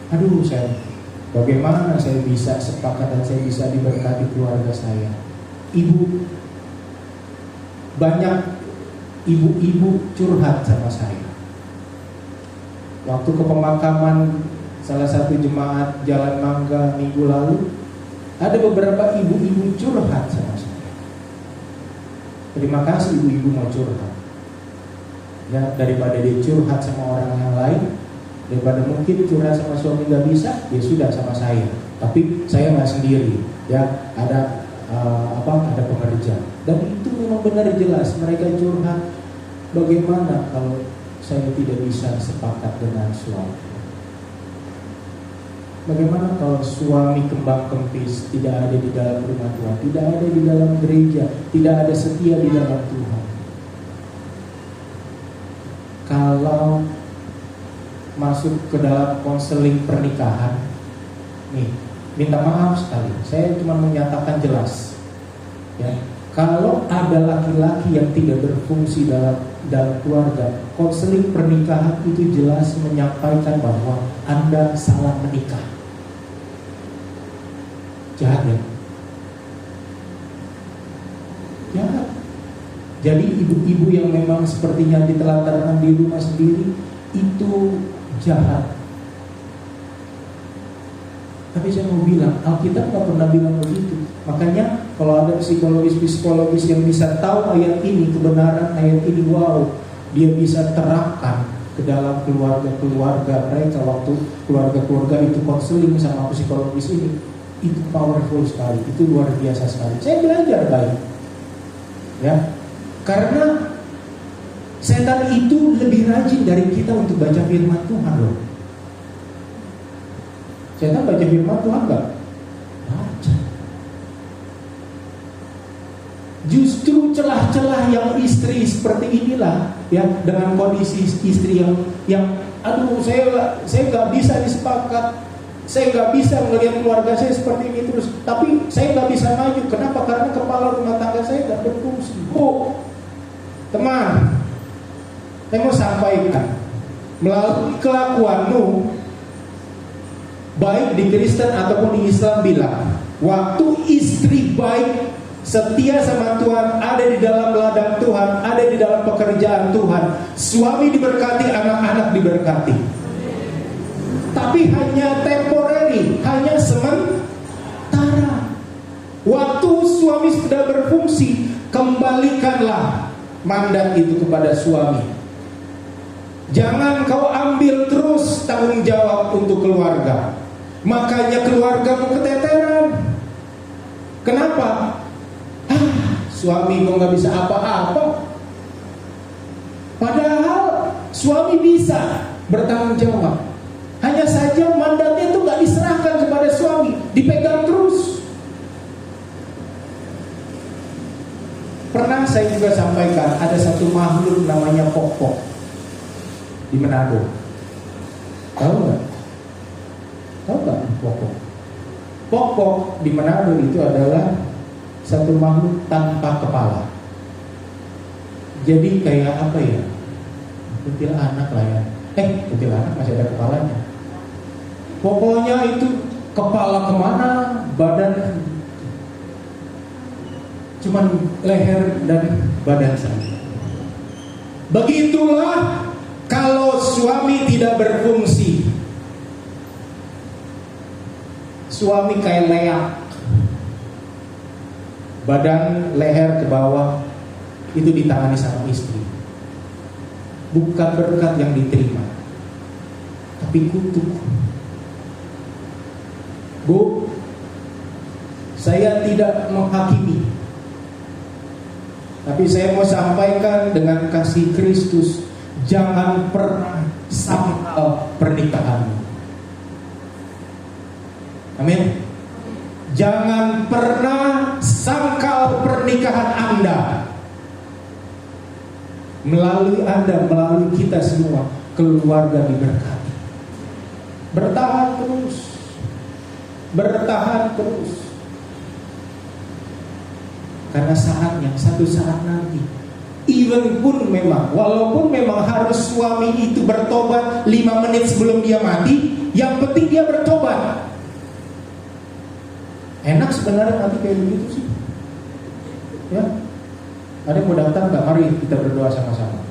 Aduh, bagaimana saya bisa sepakat dan saya bisa diberkati keluarga saya? Banyak ibu-ibu curhat sama saya. Waktu ke pemakaman salah satu jemaat Jalan Mangga minggu lalu, ada beberapa ibu-ibu curhat sama saya. Terima kasih ibu-ibu mau curhat. Ya, daripada dia curhat sama orang yang lain, daripada mungkin curhat sama suami nggak bisa, ya sudah sama saya. Tapi saya nggak sendiri. Ya, ada pengerja. Dan itu memang benar jelas mereka curhat. Bagaimana kalau saya tidak bisa sepakat dengan suami? Bagaimana kalau suami kembang kempis, tidak ada di dalam rumah Tuhan, tidak ada di dalam gereja, tidak ada setia di dalam Tuhan? kalau masuk ke dalam konseling pernikahan, nih, minta maaf sekali, saya cuma menyatakan jelas, ya. Kalau ada laki-laki yang tidak berfungsi dalam keluarga, konseling pernikahan itu jelas menyampaikan bahwa Anda salah menikah. Jahat ya? Jahat. Jadi ibu-ibu yang memang sepertinya ditelantarkan di rumah sendiri itu jahat. Tapi saya mau bilang, Alkitab nggak pernah bilang begitu. Makanya kalau ada psikologis yang bisa tahu ayat ini, kebenaran ayat ini, wow, dia bisa terapkan ke dalam keluarga mereka waktu keluarga itu konseling sama psikologis ini. Itu powerful sekali, itu luar biasa sekali. Saya belajar baik, ya, karena setan itu lebih rajin dari kita untuk baca firman Tuhan loh. Setan baca firman Tuhan nggak? Baca. Justru celah-celah yang istri seperti inilah, ya, dengan kondisi istri yang aduh, saya nggak bisa disepakat, saya nggak bisa melihat keluarga saya seperti ini terus, tapi saya nggak bisa maju. Kenapa? Karena kepala rumah tangga saya nggak berfungsi. Oh, teman, saya mau sampaikan, melalui kelakuanmu, baik di Kristen ataupun di Islam, bilang waktu istri baik, setia sama Tuhan, ada di dalam ladang Tuhan, ada di dalam pekerjaan Tuhan, suami diberkati, anak-anak diberkati. Tapi hanya temporary, hanya sementara. Waktu suami sudah berfungsi, kembalikanlah mandat itu kepada suami. Jangan kau ambil terus tanggung jawab untuk keluarga. Makanya keluargamu keteteran. Kenapa? Suami kok nggak bisa apa-apa. Padahal suami bisa bertanggung jawab. Hanya saja mandatnya itu nggak diserahkan kepada suami, dipegang terus. Pernah saya juga sampaikan, ada satu makhluk namanya pok-pok di Manado. Tahu nggak? Tahu nggak pok-pok? Pok-pok di Manado itu adalah satu makhluk tanpa kepala. Jadi kayak apa ya? Kuntilanak lah ya. Kuntilanak masih ada kepalanya. Pokoknya itu kepala kemana, badan cuman leher dan badan saja. Begitulah kalau suami tidak berfungsi. Suami kayak leak, badan leher ke bawah itu ditangani sama istri. Bukan berkat yang diterima, tapi kutuk. Bu, saya tidak menghakimi, tapi saya mau sampaikan dengan kasih Kristus, jangan pernah sangkal pernikahanmu. Amin. Jangan pernah sangkal pernikahan Anda. Melalui Anda, melalui kita semua, keluarga diberkati. Bertahan terus. Bertahan terus. Karena saatnya, satu saat nanti, even pun memang, walaupun memang harus suami itu bertobat 5 menit sebelum dia mati, yang penting dia bertobat. Enak sebenarnya mati kayak begitu sih, ya. Ada yang mau datang nggak? Mari kita berdoa sama-sama.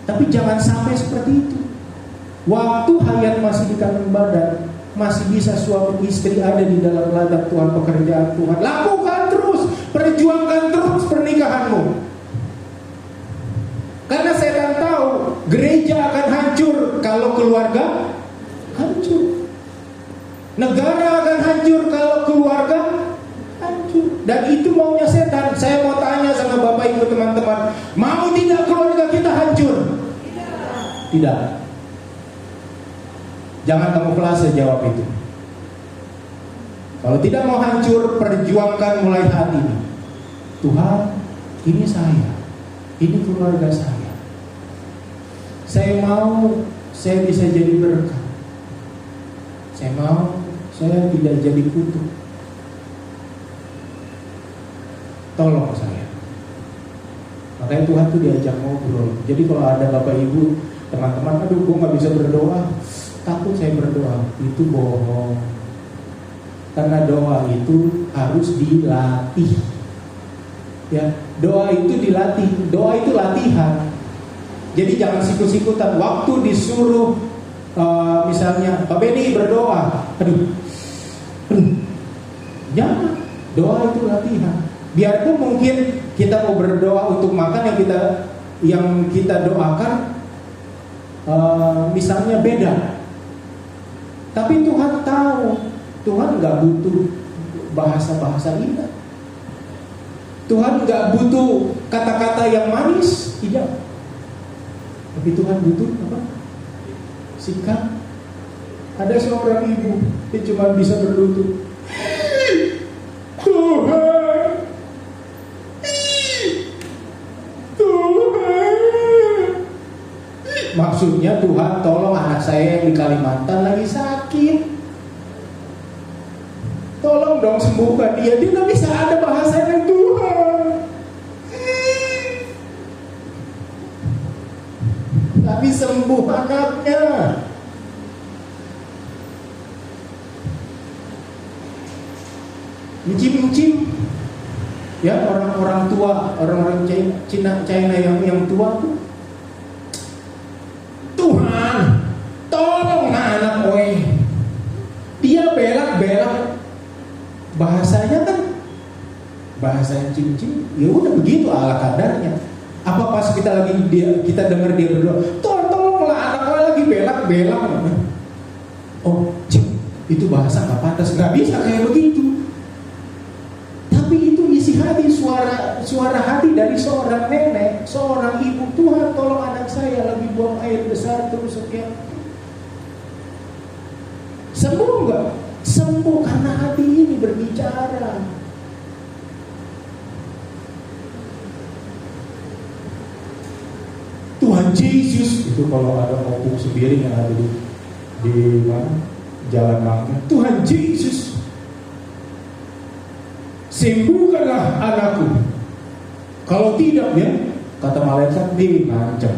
Tapi jangan sampai seperti itu. Waktu hayat masih di kandung badan, masih bisa suami istri ada di dalam ladang Tuhan, pekerjaan Tuhan. Lakukan terus, perjuangkan terus pernikahanmu. Karena setan tahu gereja akan hancur kalau keluarga hancur. Negara akan hancur kalau keluarga hancur. Dan itu maunya setan. Saya mau tanya sama Bapak Ibu teman-teman, mau tidak keluarga kita hancur? Tidak. Jangan kamuflase jawab itu. Kalau tidak mau hancur, perjuangkan mulai hati ini. Tuhan, ini saya, ini keluarga saya. Saya mau saya bisa jadi berkat. Saya mau saya tidak jadi kutuk. Tolong saya. Makanya Tuhan tuh diajak ngobrol. Jadi kalau ada Bapak Ibu, teman-teman, aduh gue gak bisa berdoa, takut saya berdoa, itu bohong. Karena doa itu harus dilatih. Ya, doa itu dilatih, doa itu latihan. Jadi jangan sikut-sikutan. Waktu disuruh misalnya Pak Beni berdoa, aduh, jangan. Doa itu latihan. Biarpun mungkin kita mau berdoa untuk makan yang kita doakan misalnya beda, tapi Tuhan tahu. Tuhan nggak butuh bahasa-bahasa indah. Tuhan nggak butuh kata-kata yang manis, tidak. Tapi Tuhan butuh apa? Sikap. Ada seorang ibu, dia cuma bisa berlutut. Tuhan, Tuhan. Maksudnya Tuhan tolong anak saya yang di Kalimantan lagi sakit. Tolong dong sembuhkan dia. Dia nggak bisa ada bahasanya Tuhan. Tapi sembuh anaknya. Mencim-mencim. Ya, orang-orang tua, orang-orang China yang tua tuh. Tuhan, tolong anak oi. Dia belak-belak. Bahasanya kan bahasa yang cincin, ya udah begitu ala kadarnya. Apa pas kita dengar dia berdoa, tolonglah anak gue lagi belak-belak. Oh, itu bahasa nggak pantas, nggak bisa kayak begitu. Tapi itu isi hati, suara hati dari seorang nenek, seorang ibu. Tuhan tolong anak saya lagi buang air besar terus sekian. Sembuh nggak? Sembuh karena hati ini berbicara. Tuhan Yesus itu kalau ada opung sembiring yang ada di mana? Jalan Mangga. Tuhan Yesus, sembuhkanlah anakku. Kalau tidak ya, kata malaikat dia ngancam.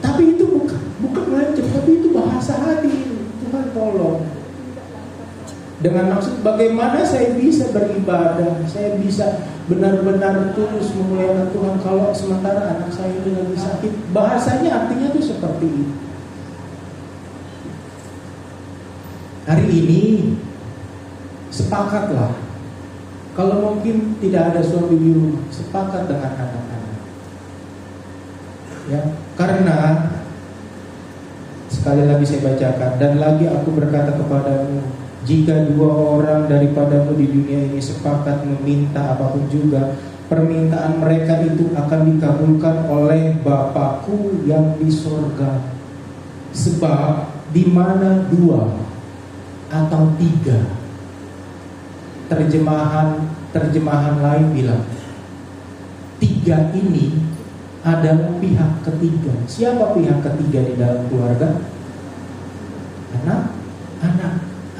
Tapi itu bukan ngancam, tapi itu bahasa hati. Tuhan tolong. Dengan maksud bagaimana saya bisa beribadah, saya bisa benar-benar tulus memuliakan Tuhan kalau sementara anak saya ini lagi sakit. Bahasanya artinya itu seperti itu. Hari ini sepakatlah, kalau mungkin tidak ada suami di rumah, sepakat dengan anak-anak. Ya, karena sekali lagi saya bacakan, dan lagi aku berkata kepadamu, jika dua orang daripadamu di dunia ini sepakat meminta apapun juga, permintaan mereka itu akan dikabulkan oleh Bapakku yang di sorga. Sebab di mana dua atau tiga, terjemahan lain bilang tiga ini ada pihak ketiga. Siapa pihak ketiga di dalam keluarga? Anak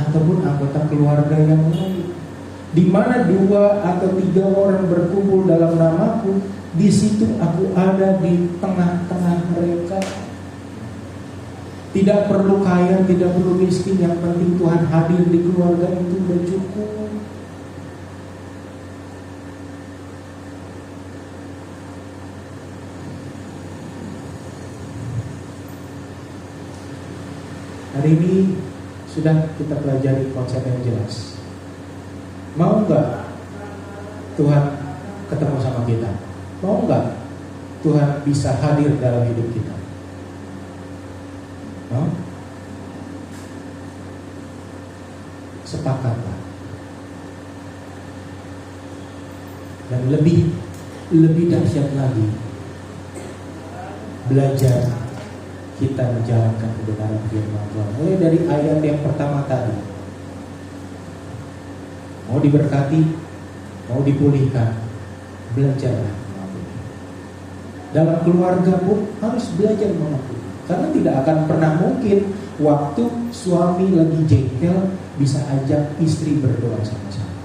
ataupun anggota keluarga yang lain. Di mana dua atau tiga orang berkumpul dalam namaku, di situ aku ada di tengah-tengah mereka. Tidak perlu kaya, tidak perlu miskin, yang penting Tuhan hadir di keluarga itu bercukup. Hari ini sudah kita pelajari konsep yang jelas. Mau enggak Tuhan ketemu sama kita? Mau enggak Tuhan bisa hadir dalam hidup kita? Mau? Sepakatlah. Dan lebih dahsyat lagi, belajar kita menjalankan kebenaran firman Tuhan. Mulai dari ayat yang pertama tadi. mau diberkati, mau dipulihkan, belajarlah mengampuni. Dalam keluarga pun harus belajar mengampuni. Karena tidak akan pernah mungkin waktu suami lagi jengkel bisa ajak istri berdoa sama-sama.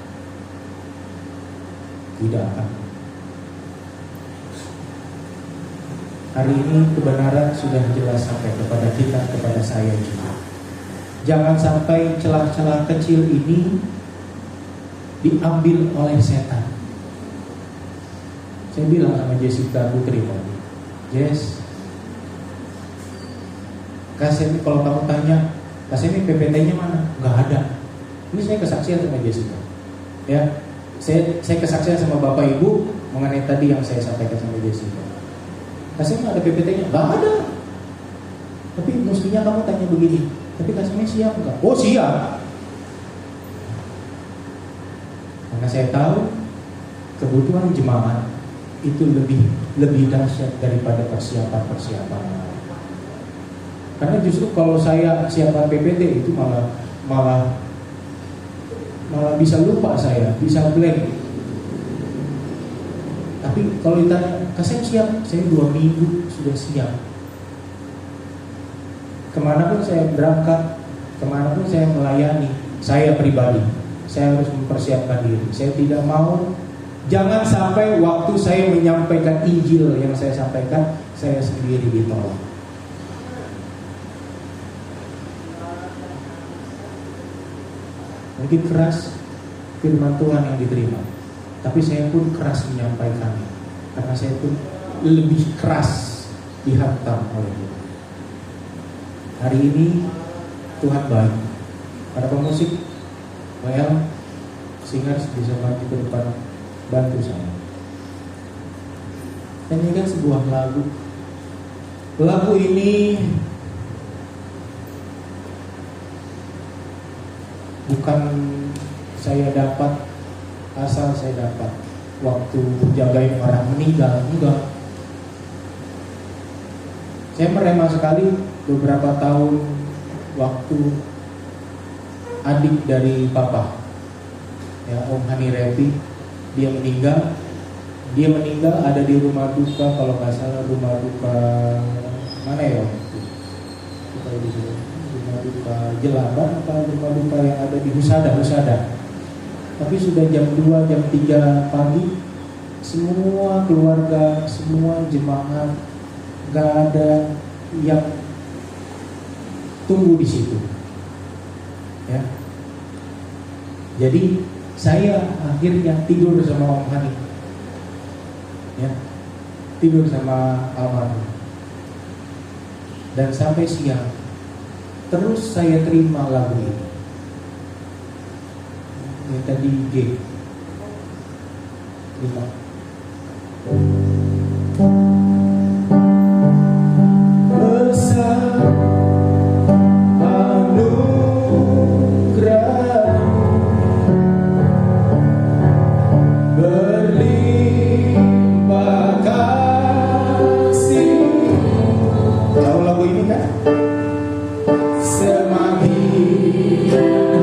Tidak akan. Hari ini kebenaran sudah jelas sampai kepada kita, kepada saya juga. Jangan sampai celah-celah kecil ini diambil oleh setan. Saya bilang sama Jessica Putri tadi, Jess, Kasemi, kalau kamu tanya Kasemi PPT-nya mana? Nggak ada. Ini saya kesaksian sama Jessica. Ya, saya kesaksian sama Bapak Ibu mengenai tadi yang saya sampaikan sama Jessica. Kasemi ada PPT-nya? Nggak ada. Tapi mestinya kamu tanya begini, tapi Kasemi siap nggak? Oh siap. Karena saya tahu kebutuhan jemaat itu lebih dahsyat daripada persiapan yang lain. Karena justru kalau saya siapkan PPT itu malah bisa lupa saya, bisa blank. Tapi kalau ditanya, Kasem siap? Saya 2 minggu sudah siap. Kemanapun saya berangkat, kemanapun saya melayani, saya pribadi, saya harus mempersiapkan diri. Saya tidak mau, jangan sampai waktu saya menyampaikan Injil yang saya sampaikan, saya sendiri ditolak. Mungkin keras firman Tuhan yang diterima, tapi saya pun keras menyampaikannya, karena saya pun lebih keras dihantam oleh Tuhan. Hari ini Tuhan baik. Para pemusik, well, singers bisa maju ke depan, bantu saya. Nyanyikan sebuah lagu. Lagu ini bukan saya dapat asal saya dapat waktu jagain orang meninggal, enggak. Saya merema sekali beberapa tahun waktu adik dari papa, ya, Om Hani Repi, dia meninggal ada di rumah duka, kalau nggak salah rumah duka mana ya waktu itu? Rumah duka Jelaban atau rumah duka yang ada di Husada. Tapi sudah jam 2, jam 3 pagi, semua keluarga, semua jemaat, gak ada yang tunggu di situ. Ya. Jadi saya akhirnya tidur sama Om Hani. Ya. Tidur sama almarhum. Dan sampai siang terus saya terima lagu ini. Ini tadi G. Terima. Besar anugerah berlimpah kasih. Tahu lagu ini kan? Semakin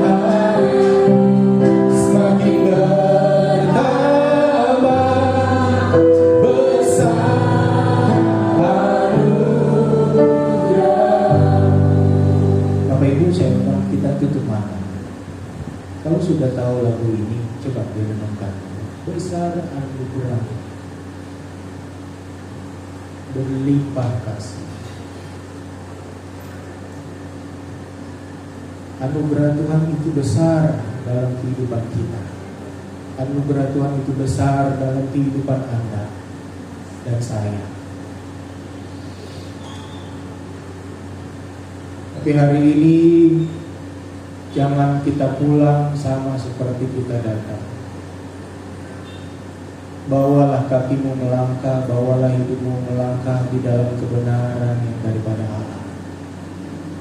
hari semakin bertambah besar anugerah. Bapak Ibu, saya minta kita tutup mata. Kalau sudah tahu lagu ini, coba direnungkan. Besar anugerah berlimpah kasih. Anugerah Tuhan itu besar dalam kehidupan kita. Anugerah Tuhan itu besar dalam kehidupan Anda dan saya. Tapi hari ini jangan kita pulang sama seperti kita datang. Bawalah kakimu melangkah, bawalah hidupmu melangkah di dalam kebenaran yang daripada Allah.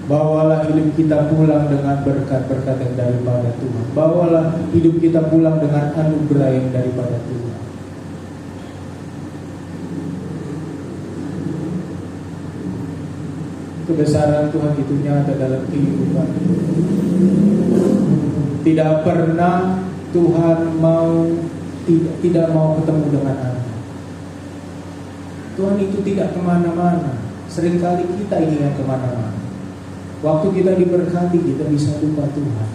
Bawalah hidup kita pulang dengan berkat-berkat yang daripada Tuhan. Bawalah hidup kita pulang dengan anugerah yang daripada Tuhan. Kebesaran Tuhan itu nyata dalam kehidupan. Tidak pernah Tuhan tidak mau ketemu dengan Anda. Tuhan itu tidak kemana-mana. Seringkali kita ingin yang kemana-mana. Waktu kita diberkati, kita bisa lupa Tuhan.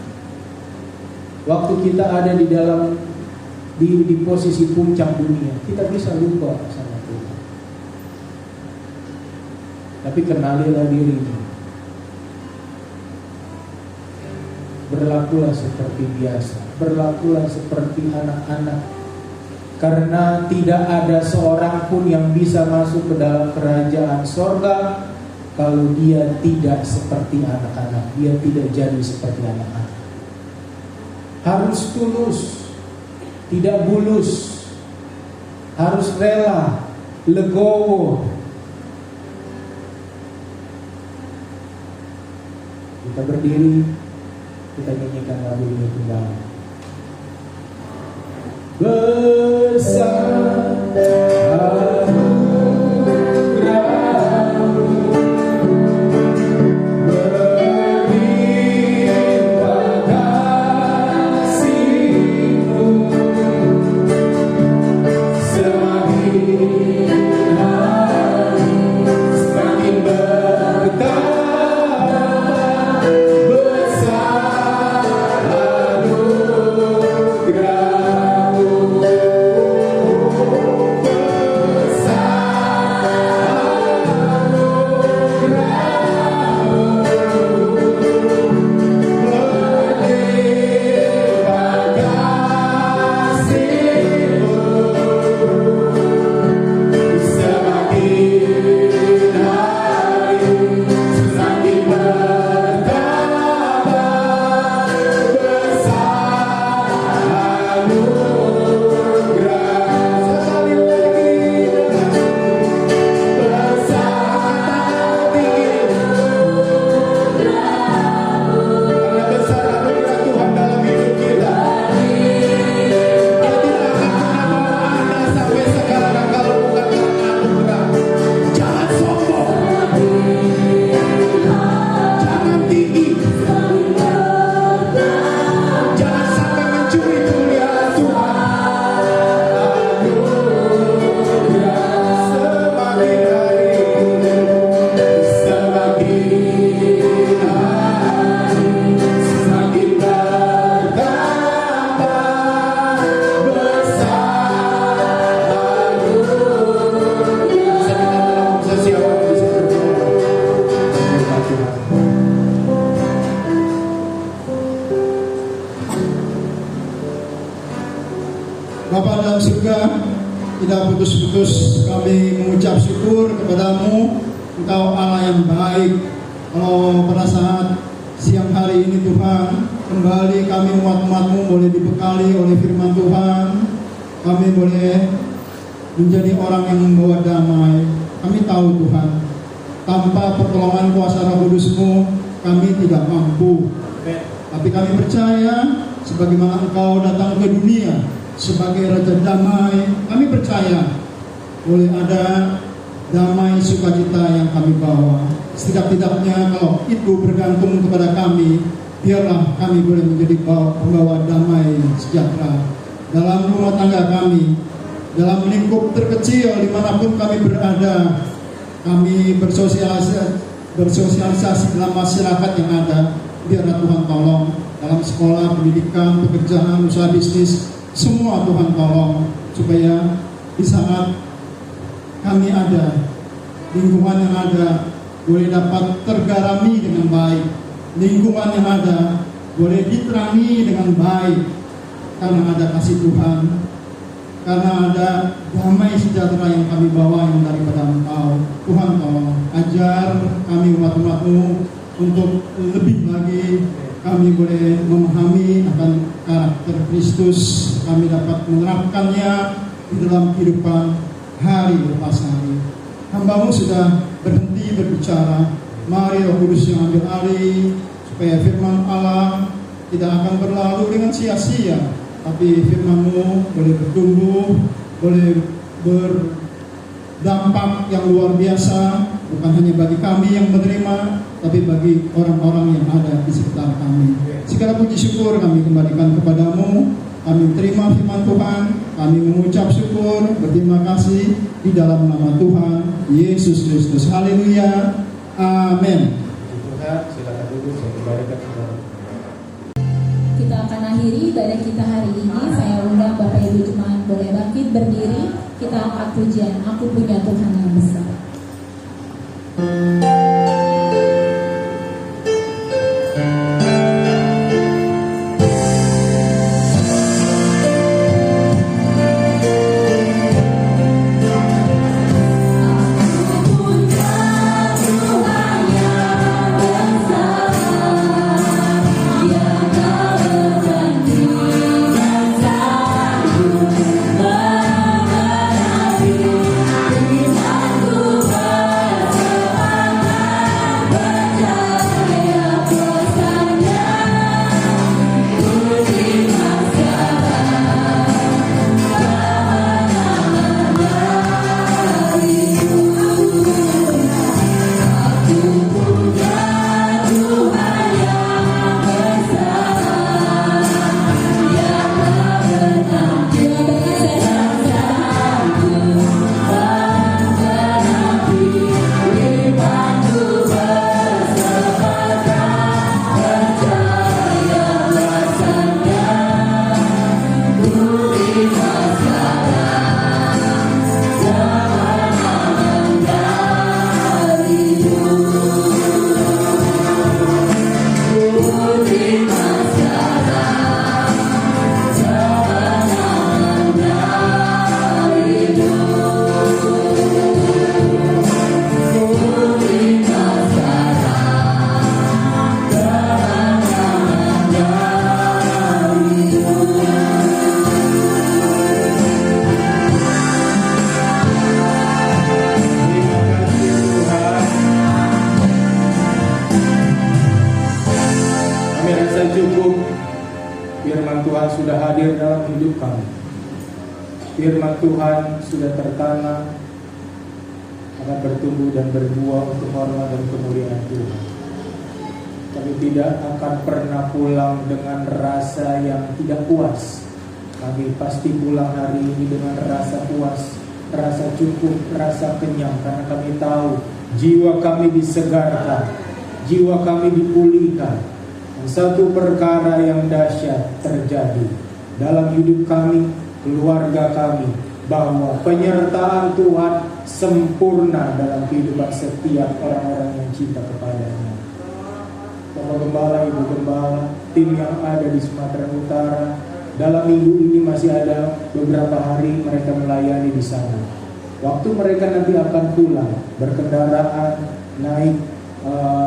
Waktu kita ada di posisi puncak dunia, kita bisa lupa sama Tuhan. Tapi kenalilah dirimu. Berlakulah seperti biasa, berlakulah seperti anak-anak. Karena tidak ada seorang pun yang bisa masuk ke dalam kerajaan sorga kalau dia tidak seperti anak-anak, dia tidak jadi seperti anak-anak. Harus tulus, tidak bulus, harus rela, legowo. Kita berdiri, kita nyanyikan lagu ini kembali. Bapa dalam surga, tidak putus-putus kami mengucap syukur kepadamu. Engkau Allah yang baik. Kalau pada saat siang hari ini Tuhan, kembali kami umat-umat-Mu boleh dibekali oleh firman Tuhan, kami boleh menjadi orang yang membawa damai. Kami tahu Tuhan, tanpa pertolongan kuasa Roh Kudus-Mu kami tidak mampu. Tapi kami percaya sebagaimana Engkau datang ke dunia sebagai Raja Damai, kami percaya boleh ada damai sukacita yang kami bawa. Setidak-tidaknya kalau itu bergantung kepada kami, biarlah kami boleh menjadi pembawa damai sejahtera dalam rumah tangga kami, dalam lingkup terkecil dimanapun kami berada. Kami bersosialisasi dalam masyarakat yang ada. Biarlah Tuhan tolong dalam sekolah, pendidikan, pekerjaan, usaha bisnis, semua Tuhan tolong supaya di saat kami ada, lingkungan yang ada boleh dapat tergarami dengan baik, lingkungan yang ada boleh diterangi dengan baik, karena ada kasih Tuhan, karena ada damai sejahtera yang kami bawa yang daripada Engkau. Tuhan tolong ajar kami umat-umat-Mu untuk lebih lagi kami boleh memahami akan karakter Kristus, kami dapat menerapkannya di dalam kehidupan hari lepas hari. Hamba-Mu sudah berhenti berbicara, mari Roh Kudus yang ambil alih, supaya firman Allah tidak akan berlalu dengan sia-sia, tapi firman-Mu boleh bertumbuh, boleh berdampak yang luar biasa, bukan hanya bagi kami yang menerima, tapi bagi orang-orang yang ada di sekitar kami. Segala puji syukur kami kembalikan kepadamu. Kami terima firman Tuhan, kami mengucap syukur, berterima kasih di dalam nama Tuhan Yesus Kristus. Haleluya. Amin. Puji Tuhan, silakan duduk, saya kembalikan saudara. Kita akan akhiri ibadah kita hari ini. Saya undang Bapak Ibu Jemaat boleh bangkit berdiri. Kita angkat pujian, Aku Punya Tuhan yang Besar. Firman Tuhan sudah hadir dalam hidup kami. Firman Tuhan sudah tertanam, akan bertumbuh dan berbuah untuk hormat dan kemuliaan Tuhan. Kami tidak akan pernah pulang dengan rasa yang tidak puas. Kami pasti pulang hari ini dengan rasa puas, rasa cukup, rasa kenyang, karena kami tahu jiwa kami disegarkan, jiwa kami dipulihkan. Dan satu perkara yang dahsyat terjadi dalam hidup kami, keluarga kami, bahwa penyertaan Tuhan sempurna dalam kehidupan setiap orang-orang yang cinta kepadanya. Bapak Gembala, Ibu Gembala, tim yang ada di Sumatera Utara, dalam minggu ini masih ada beberapa hari mereka melayani di sana. Waktu mereka nanti akan pulang, berkendaraan, naik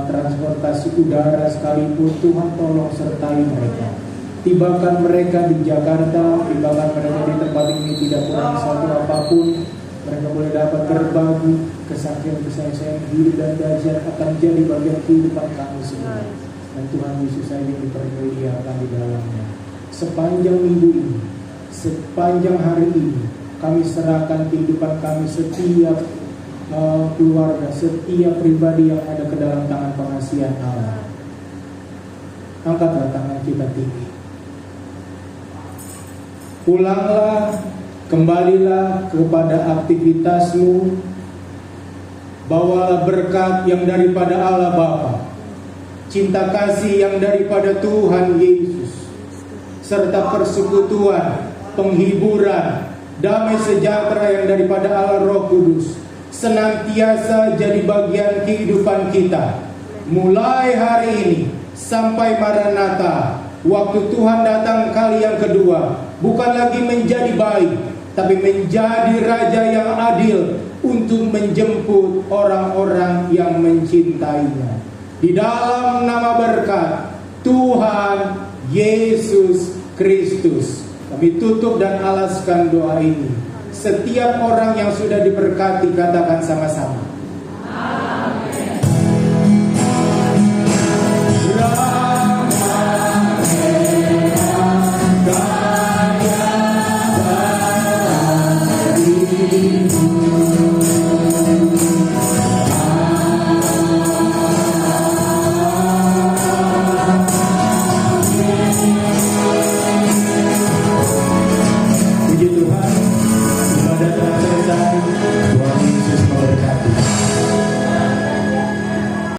transportasi udara sekalipun, Tuhan tolong sertai mereka. Tibakan mereka di Jakarta, tibakan mereka di tempat ini tidak kurang satu apapun. Mereka boleh dapat berbagi kesaksian-kesaksian hidup dan dahsyat akan jadi bagian kehidupan kami semua. Dan Tuhan Yesus saja dipermuliakan di dalamnya. Sepanjang minggu ini, sepanjang hari ini, kami serahkan kehidupan kami, setiap keluarga, setiap pribadi yang ada ke dalam tangan pengasihan Allah. Angkatlah tangan kita tinggi. Pulanglah, kembalilah kepada aktivitasmu. Bawalah berkat yang daripada Allah Bapa, cinta kasih yang daripada Tuhan Yesus, serta persekutuan, penghiburan, damai sejahtera yang daripada Allah Roh Kudus senantiasa jadi bagian kehidupan kita, mulai hari ini sampai Maranatha, waktu Tuhan datang kali yang kedua. Bukan lagi menjadi baik, tapi menjadi Raja yang adil untuk menjemput orang-orang yang mencintainya. Di dalam nama berkat Tuhan Yesus Kristus, kami tutup dan alaskan doa ini. Setiap orang yang sudah diberkati, katakan sama-sama,